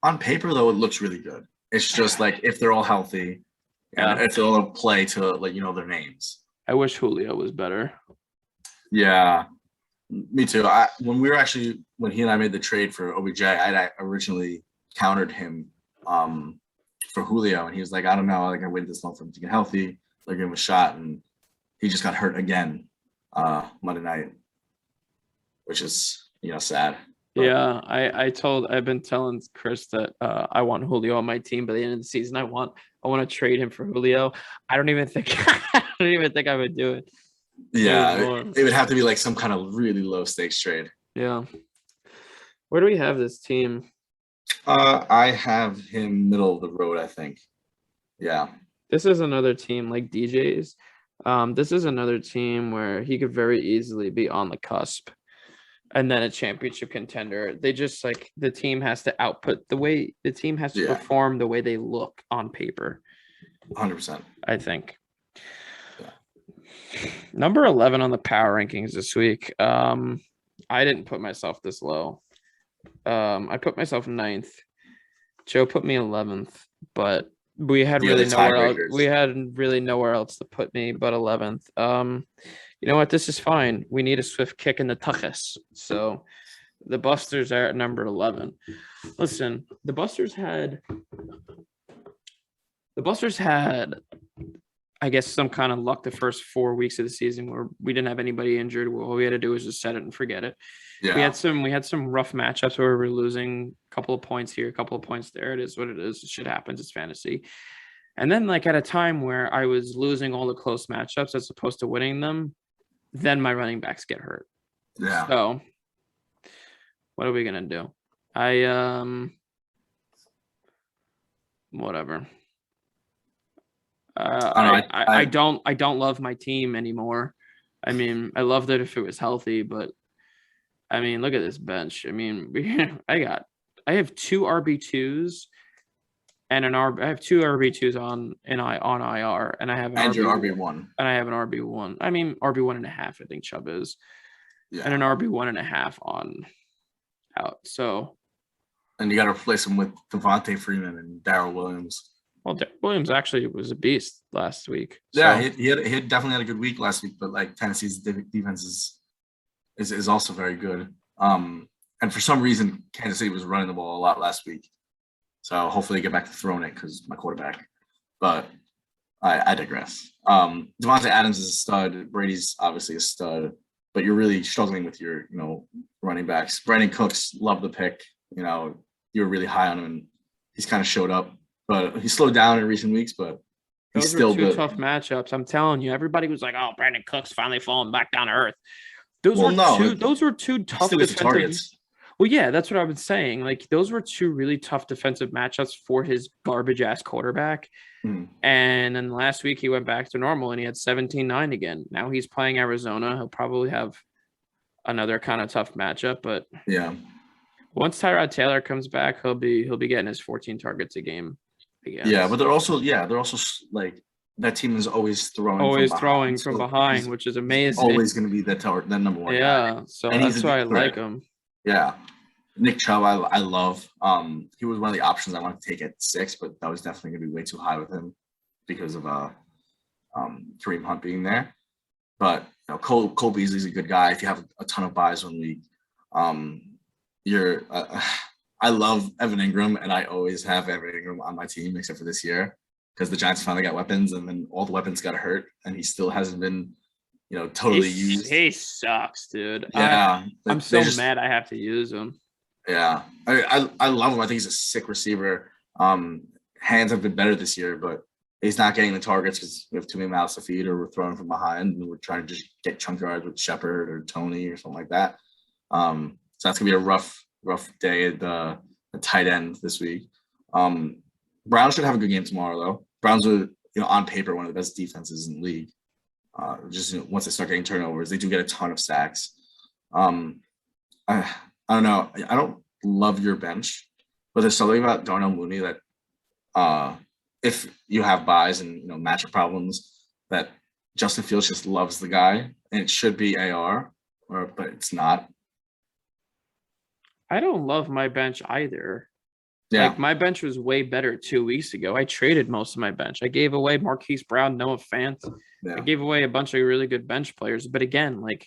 On paper, though, it looks really good. It's just like if they're all healthy and Yeah. if they'll all play to like their names. I wish Julio was better. Yeah, me too. When he and I made the trade for OBJ, I originally countered him for Julio, and he was like, I don't know, like I waited this long for him to get healthy, like give him a shot, and he just got hurt again Monday night, which is sad. But Yeah, I've been telling Chris that I want Julio on my team by the end of the season. I want to trade him for Julio. I don't even think I would do it. yeah, it would have to be like some kind of really low stakes trade. Yeah. Where do we have this team? I have him middle of the road, I think. Yeah. This is another team like DJ's. This is another team where he could very easily be on the cusp and then a championship contender. They just like the team has to output the way the team has to perform the way they look on paper. 100%. I think. Yeah. Number 11 on the power rankings this week. I didn't put myself this low. I put myself 9th. Joe put me 11th, but we had really nowhere else. We had really nowhere else to put me but 11th. You know what? This is fine. We need a swift kick in the tuchus. So the Busters are at number 11. Listen, the Busters had, I guess, some kind of luck the first 4 weeks of the season where we didn't have anybody injured. All we had to do was just set it and forget it. Yeah. We had some rough matchups where we were losing a couple of points here, a couple of points there. It is what it is. Shit happens. It's fantasy. And then like at a time where I was losing all the close matchups as opposed to winning them, then my running backs get hurt. Yeah. So what are we gonna do? Whatever. I don't love my team anymore. I mean, I loved it if it was healthy, but I mean, look at this bench. I mean, I have 2 RB2s and I have 2 RB2s on IR, and I have an your RB1. And I have an RB1. I mean, RB1 and a half, I think Chubb is. Yeah. And an RB1 and a half on out. So and you got to replace him with Devontae Freeman and Darrell Williams. Well, Williams actually was a beast last week. Yeah, so. he definitely had a good week last week, but like Tennessee's defense is also very good. And for some reason, Kansas City was running the ball a lot last week. So hopefully get back to throwing it because my quarterback. But I digress. Devontae Adams is a stud. Brady's obviously a stud. But you're really struggling with your, running backs. Brandon Cooks, love the pick. You're really high on him, and he's kind of showed up. But he slowed down in recent weeks, but he's still good. Tough matchups. I'm telling you, everybody was like, "Oh, Brandon Cooks finally falling back down to earth." Those were two tough defensive. Well, yeah, that's what I was saying. Like those were 2 really tough defensive matchups for his garbage ass quarterback. And then last week he went back to normal and he had 17-9 again. Now he's playing Arizona. He'll probably have another kind of tough matchup, but yeah. Once Tyrod Taylor comes back, he'll be getting his 14 targets a game. Yeah, but they're also like that team is always throwing from behind, which is amazing. Always going to be that number 1 guy. Yeah, so that's why I like him. Yeah, Nick Chubb, I love. He was one of the options I wanted to take at 6, but that was definitely going to be way too high with him because of Kareem Hunt being there. But Cole Beasley's a good guy. If you have a ton of buys 1 week, I love Evan Ingram, and I always have Evan Ingram on my team except for this year because the Giants finally got weapons, and then all the weapons got hurt, and he still hasn't been, totally used. He sucks, dude. Yeah, I'm so mad I have to use him. Yeah, I love him. I think he's a sick receiver. Hands have been better this year, but he's not getting the targets because we have too many mouths to feed, or we're throwing from behind, and we're trying to just get chunk yards with Shepard or Tony or something like that. So that's gonna be a rough day at the tight end this week. Browns should have a good game tomorrow, though. Browns are, on paper, one of the best defenses in the league. Once they start getting turnovers, they do get a ton of sacks. I don't know. I don't love your bench, But there's something about Darnell Mooney that if you have buys and matchup problems, that Justin Fields just loves the guy, and it should be AR, but it's not. I don't love my bench either. Yeah, Like my bench was way better 2 weeks ago. I traded most of my bench. I gave away Marquise Brown, Noah Fant. I yeah, gave away a bunch of really good bench players. But again, like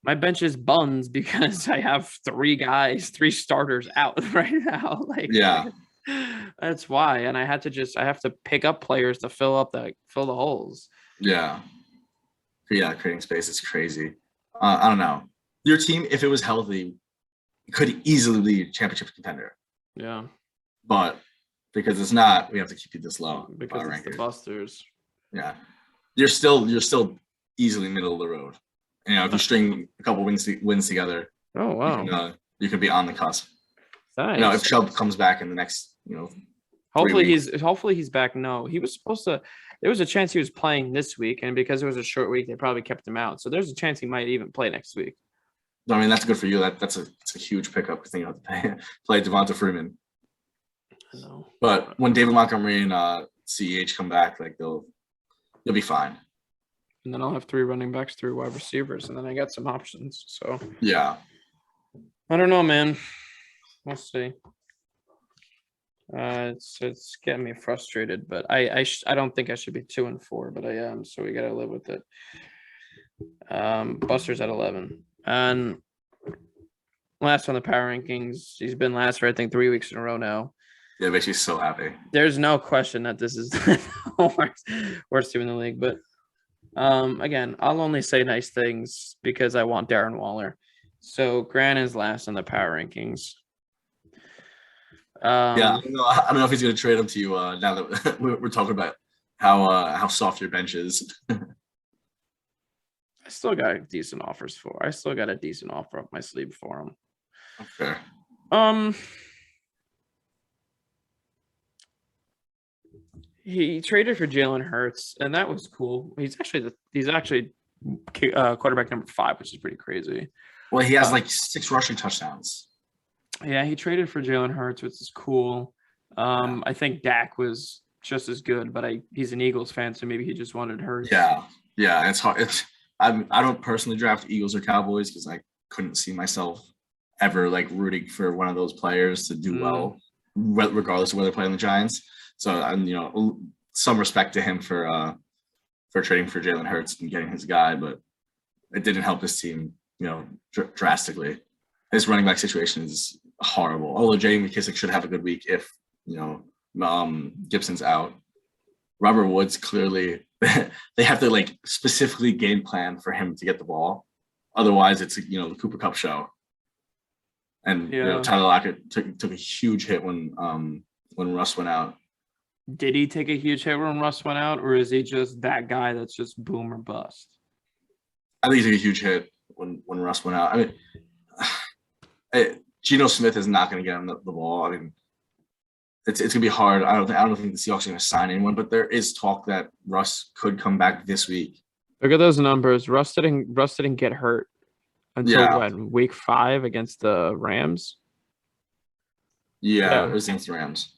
my bench is buns because I have three starters out right now. Like yeah, that's why. And I have to pick up players to fill the holes. yeah. Creating space is crazy. I don't know. Your team, if it was healthy, could easily be a championship contender. Yeah. But because it's not, we have to keep you this low. Because it's the Busters. Yeah. You're still easily middle of the road. If you string a couple wins together, oh wow, you can be on the cusp. Nice. If Chubb comes back in the next, hopefully he's back. No, he was supposed to. There was a chance he was playing this week, and because it was a short week, they probably kept him out. So there's a chance he might even play next week. I mean, that's good for you. It's a huge pickup because you have to play Devonta Freeman. I know. But when David Montgomery and CEH come back, like you'll be fine. And then I'll have 3 running backs, 3 wide receivers, and then I got some options. So yeah, I don't know, man. We'll see. It's getting me frustrated, but I don't think I should be 2-4, but I am. So we gotta live with it. Buster's at 11, and last on the power rankings. He's been last for I think 3 weeks in a row now. Yeah, it makes me so happy. There's no question that this is the worst team in the league, but again, I'll only say nice things because I want Darren Waller. So Grant is last on the power rankings. Yeah, I don't know if he's going to trade him to you now that we're talking about how soft your bench is. I still got I still got a decent offer up my sleeve for him. Fair. He traded for Jalen Hurts, and that was cool. He's actually quarterback number 5, which is pretty crazy. Well, he has like 6 rushing touchdowns. Yeah, he traded for Jalen Hurts, which is cool. I think Dak was just as good, but he's an Eagles fan, so maybe he just wanted Hurts. Yeah, it's hard. I don't personally draft Eagles or Cowboys because I couldn't see myself ever like rooting for one of those players to do well, regardless of whether they're playing the Giants. So some respect to him for trading for Jalen Hurts and getting his guy, but it didn't help his team, drastically. His running back situation is horrible. Although J.D. McKissic should have a good week if Gibson's out. Robert Woods clearly they have to like specifically game plan for him to get the ball. Otherwise, it's the Cooper Kupp show. And Tyler Lockett took a huge hit when Russ went out. Did he take a huge hit when Russ went out, or is he just that guy that's just boom or bust? I think he took a huge hit when Russ went out. I mean, Geno Smith is not going to get him the ball. I mean, it's going to be hard. I don't think the Seahawks are going to sign anyone, but there is talk that Russ could come back this week. Look at those numbers. Russ didn't get hurt until week 5 against the Rams. Yeah, it was against the Rams.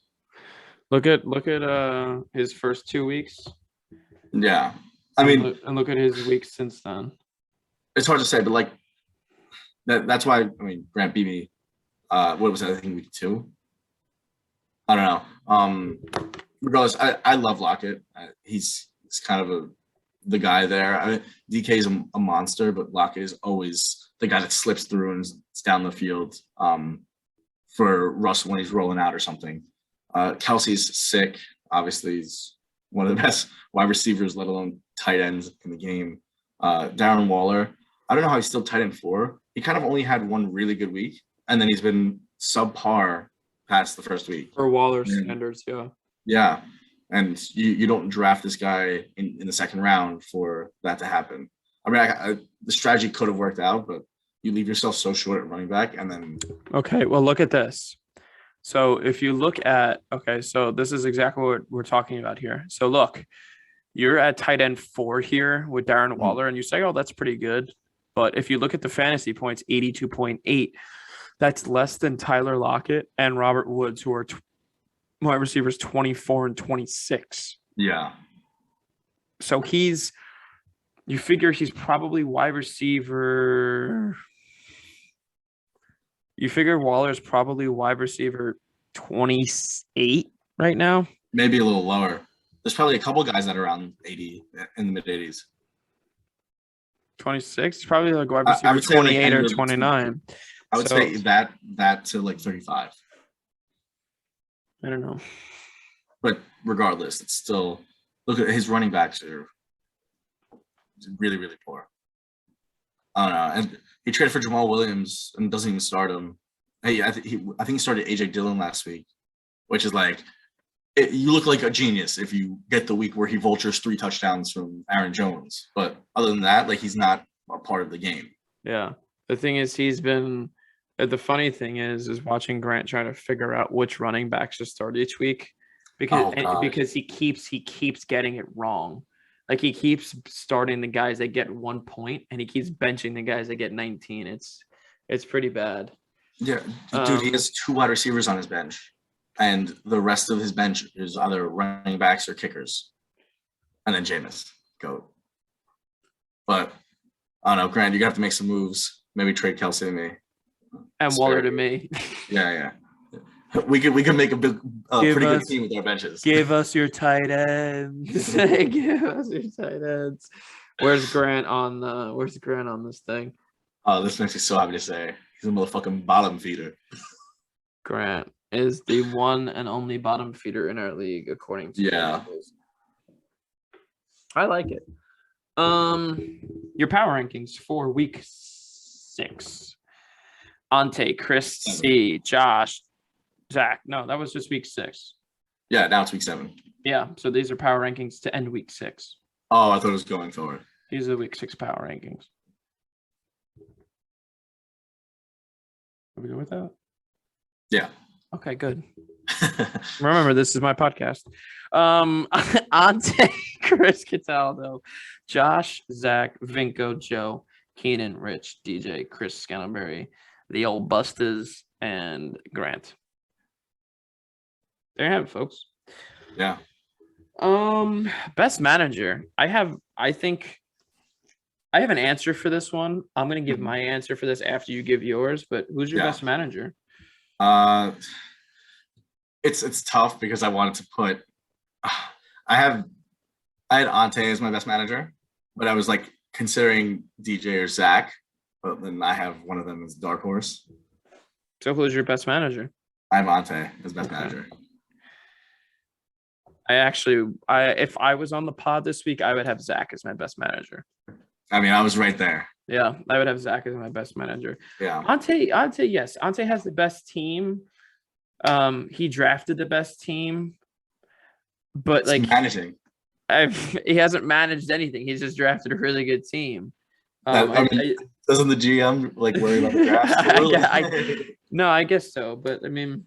Look at his first 2 weeks. Yeah, I mean, and look at his weeks since then. It's hard to say, but like that's why Grant beat me. What was that? I think week 2. I don't know. Regardless, I love Lockett. He's kind of the guy there. DK is a monster, but Lockett is always the guy that slips through and is down the field for Russ when he's rolling out or something. Kelsey's sick. Obviously, he's one of the best wide receivers, let alone tight ends in the game. Darren Waller, I don't know how he's still tight end 4. He kind of only had one really good week, and then he's been subpar past the first week. For Waller standards, yeah. Yeah, and you don't draft this guy in the second round for that to happen. I mean, the strategy could have worked out, but you leave yourself so short at running back, and then. Okay, well, look at this. So if you look at, so this is exactly what we're talking about here. So look, you're at tight end 4 here with Darren Waller, and you say, oh, that's pretty good. But if you look at the fantasy points, 82.8, That's less than Tyler Lockett and Robert Woods, who are wide receivers 24 and 26. Yeah. So you figure he's probably wide receiver. You figure Waller's probably wide receiver 28 right now. Maybe a little lower. There's probably a couple guys that are around 80 in the mid 80s. 26, probably like wide receiver 28 or 29. I would say that to like 35. I don't know. But regardless, it's still, look at his running backs are really, really poor. I don't know. And he traded for Jamal Williams and doesn't even start him. Hey, I think he started AJ Dillon last week, which is like, you look like a genius if you get the week where he vultures 3 touchdowns from Aaron Jones. But other than that, like, he's not a part of the game. Yeah. The thing is, the funny thing is watching Grant trying to figure out which running backs to start each week because he keeps getting it wrong. Like, he keeps starting the guys that get 1 point and he keeps benching the guys that get 19. It's pretty bad. Yeah. Dude, he has 2 wide receivers on his bench. And the rest of his bench is either running backs or kickers. And then Jameis, GOAT. But, I don't know, Grant, you're going to have to make some moves. Maybe trade Kelce to me. And Waller to me. Yeah. We could make a pretty good team with our benches. Give us your tight ends. Give us your tight ends. Where's Grant on this thing? Oh, this makes me so happy to say. He's a motherfucking bottom feeder. Grant is the one and only bottom feeder in our league, according to Examples. I like it. Your power rankings for week 6. Ante, Chris C, Josh, Zach. No, that was just week 6. Yeah, now it's week 7. Yeah, so these are power rankings to end week 6. Oh, I thought it was going forward. These are the week 6 power rankings. Are we good with that? Yeah. Okay, good. Remember, this is my podcast. Ante, Chris Cataldo, Josh, Zach, Vinco, Joe, Keenan, Rich, DJ, Chris Scantleberry, the old Busters, and Grant. There you have it, folks. Yeah. Best manager. I think I have an answer for this one. I'm gonna give my answer for this after you give yours, but who's your best manager? It's tough because I wanted to put I had Ante as my best manager, but I was like considering DJ or Zach, but then I have one of them as dark horse. So who's your best manager? I have Ante as best manager. If I was on the pod this week, I would have Zach as my best manager. I mean, I was right there. Yeah, I would have Zach as my best manager. Yeah. Ante, yes. Ante has the best team. He drafted the best team. But it's like managing. he hasn't managed anything. He's just drafted a really good team. Doesn't the GM like worry about the draft? No, I guess so. But I mean,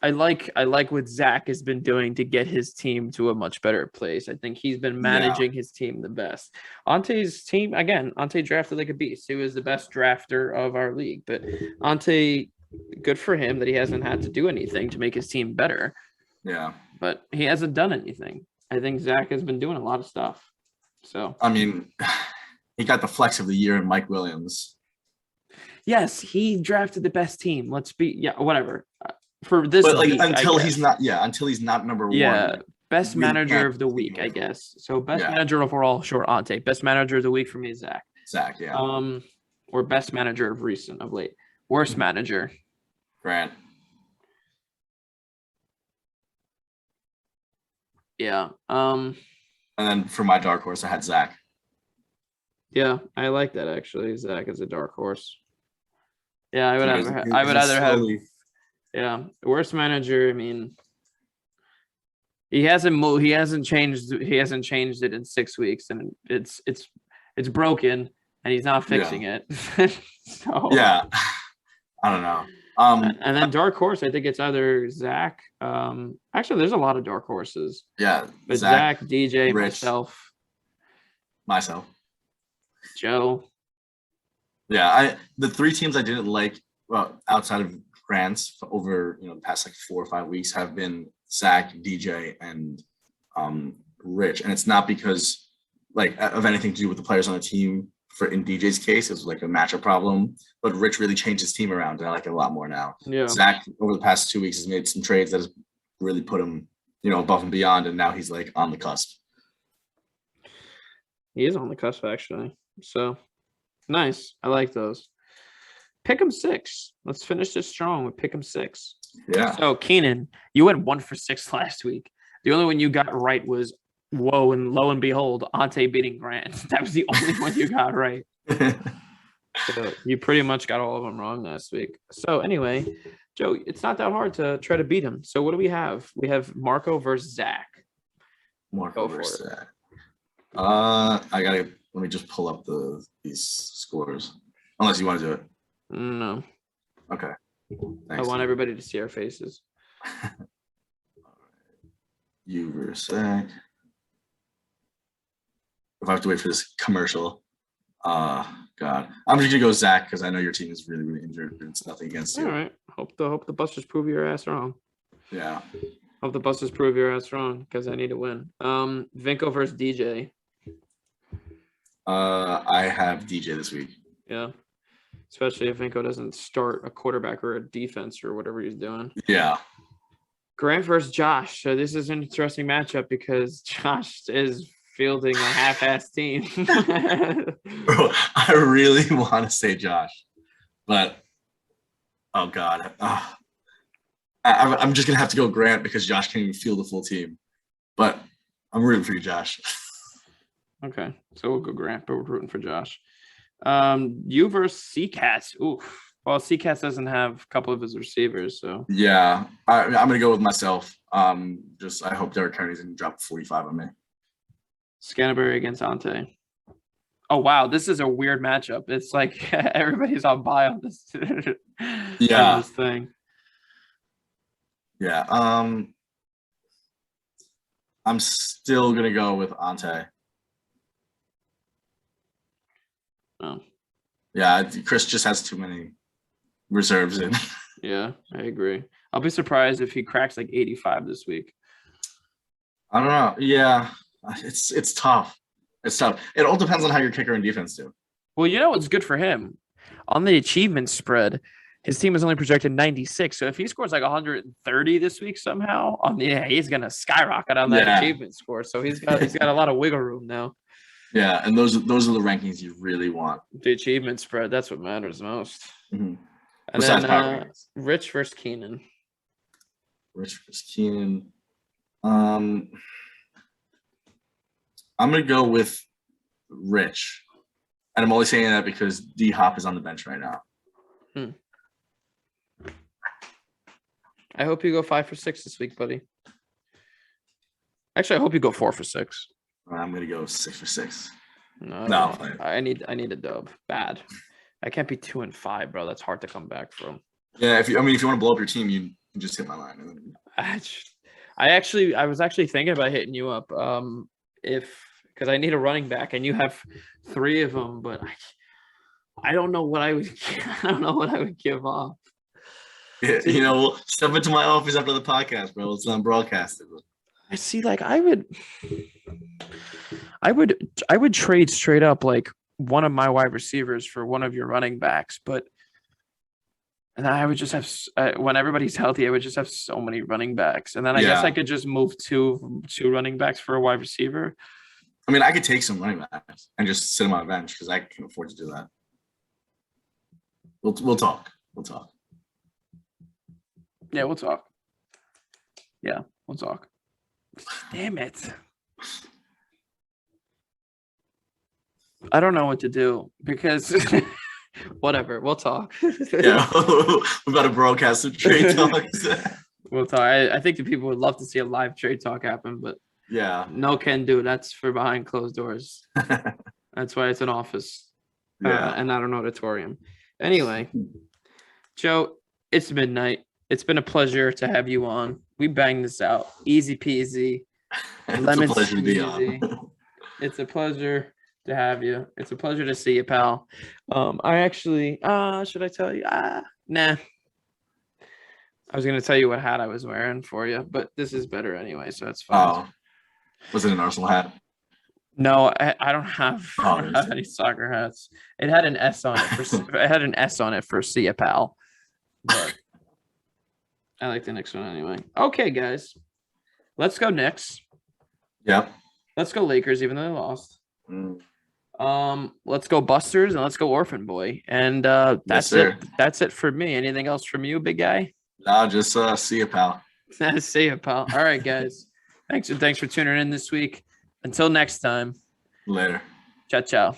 I like what Zach has been doing to get his team to a much better place. I think he's been managing his team the best. Ante's team, again, Ante drafted like a beast. He was the best drafter of our league. But Ante, good for him that he hasn't had to do anything to make his team better. Yeah. But he hasn't done anything. I think Zach has been doing a lot of stuff. So I mean, he got the flex of the year in Mike Williams. Yes, he drafted the best team. Whatever. For this but like week, until he's not number one. Yeah, best manager of the week, I guess. So best manager overall, sure, Ante. Best manager of the week for me is Zach. Zach, yeah. Or best manager of late. Worst manager. Grant. Yeah. And then for my dark horse, I had Zach. Yeah, I like that actually. Zach is a dark horse. Yeah, I would rather have. Yeah, worst manager. I mean, he hasn't changed it in 6 weeks, and it's broken, and he's not fixing it. So yeah, I don't know. And then dark horse, I think it's either Zach. Actually, there's a lot of dark horses. Yeah, but Zach, DJ, Rich, myself, Joe. Yeah, the 3 teams I didn't like well, outside of Grant's over the past like 4 or 5 weeks have been Zach, DJ, and Rich, and it's not because like of anything to do with the players on the team. For in DJ's case, it was like a matchup problem, but Rich really changed his team around, and I like it a lot more now. Yeah. Zach over the past 2 weeks has made some trades that has really put him, above and beyond, and now he's like on the cusp. He is on the cusp, actually. So nice. I like those. Pick'em 6. Let's finish this strong with Pick'em 6. Yeah. So Keenan, you went 1 for 6 last week. The only one you got right was whoa, and lo and behold, Ante beating Grant. That was the only one you got right. So you pretty much got all of them wrong last week. So anyway, Joe, it's not that hard to try to beat him. So what do we have? We have Marco versus Zach. Marco versus Zach. Let me just pull up these scores. Unless you want to do it. No. Okay. Thanks. I want everybody to see our faces. You versus Zach. If I have to wait for this commercial, God, I'm just gonna go Zach because I know your team is really, really injured. It's nothing against you. All right. Hope the Busters prove your ass wrong. Yeah. Hope the Busters prove your ass wrong because I need to win. Vinko versus DJ. I have DJ this week. Yeah. Especially if Vinko doesn't start a quarterback or a defense or whatever he's doing. Yeah. Grant versus Josh. So this is an interesting matchup because Josh is fielding a half-ass team. Bro, I really want to say Josh, but oh God. I'm just going to have to go Grant because Josh can't even field a full team. But I'm rooting for you, Josh. Okay, so we'll go Grant, but we're rooting for Josh. You versus C-Cats. Oof. Well, C-Cats doesn't have a couple of his receivers, so. Yeah, I'm going to go with myself. I hope Derek Carney's going to drop 45 on me. Scantlebury against Ante. Oh, wow. This is a weird matchup. It's like everybody's on bye on this, yeah. on this thing. Yeah. I'm still going to go with Ante. Oh. Yeah, Chris just has too many reserves in. Yeah, I agree. I'll be surprised if he cracks like 85 this week. I don't know. Yeah, it's tough. It's tough. It all depends on how your kicker and defense do. Well, you know what's good for him? On the achievement spread, his team is only projected 96. So if he scores like 130 this week somehow, he's gonna skyrocket on that achievement score. So he's got a lot of wiggle room now. Yeah, and those are the rankings you really want. The achievement spread, that's what matters most. Mm-hmm. And then Rich versus Keenan. Rich versus Keenan. I'm gonna go with Rich, and I'm only saying that because D Hop is on the bench right now. I hope you go 5 for 6 this week, buddy. Actually, I hope you go 4 for 6. I'm gonna go 6 for 6. No, I need a dub bad. I can't be 2 and 5, bro. That's hard to come back from. Yeah, if you want to blow up your team, you can just hit my line. I was actually thinking about hitting you up. Because I need a running back, and you have 3 of them, but I don't know what I would. I don't know what I would give up. Yeah, we'll step into my office after the podcast, bro. It's not broadcasted. I see. Like I would trade straight up like one of my wide receivers for one of your running backs, and I would just have when everybody's healthy, I would just have so many running backs, and then I guess I could just move two running backs for a wide receiver. I mean, I could take some running backs and just sit them on a bench because I can afford to do that. We'll talk. Yeah, we'll talk. Yeah, we'll talk. Damn it. I don't know what to do because whatever, we'll talk. Yeah, we got to broadcast some trade talks. We'll talk. I think the people would love to see a live trade talk happen, but yeah, no can do. That's for behind closed doors. That's why it's an office and not an auditorium. Anyway, Joe, it's midnight. It's been a pleasure to have you on. We banged this out. Easy peasy. It's a pleasure to be on. It's a pleasure. to have you. It's a pleasure to see you, pal. I actually, should I tell you? Nah. I was gonna tell you what hat I was wearing for you, but this is better anyway, so it's fine. Oh, was it an Arsenal hat? No, I don't have, Oh, I don't have any soccer hats. It had an S on it for it had an S on it for see ya, pal. But I like the Knicks one anyway. Okay, guys, let's go Knicks. Yep. Let's go Lakers, even though they lost. Mm. Let's go Busters and let's go Orphan Boy. And Yes, that's sir. it. That's it for me. Anything else from you, big guy? Nah, just see you, pal. See ya, pal. All right, guys. Thanks for tuning in this week. Until next time. Later. Ciao, ciao.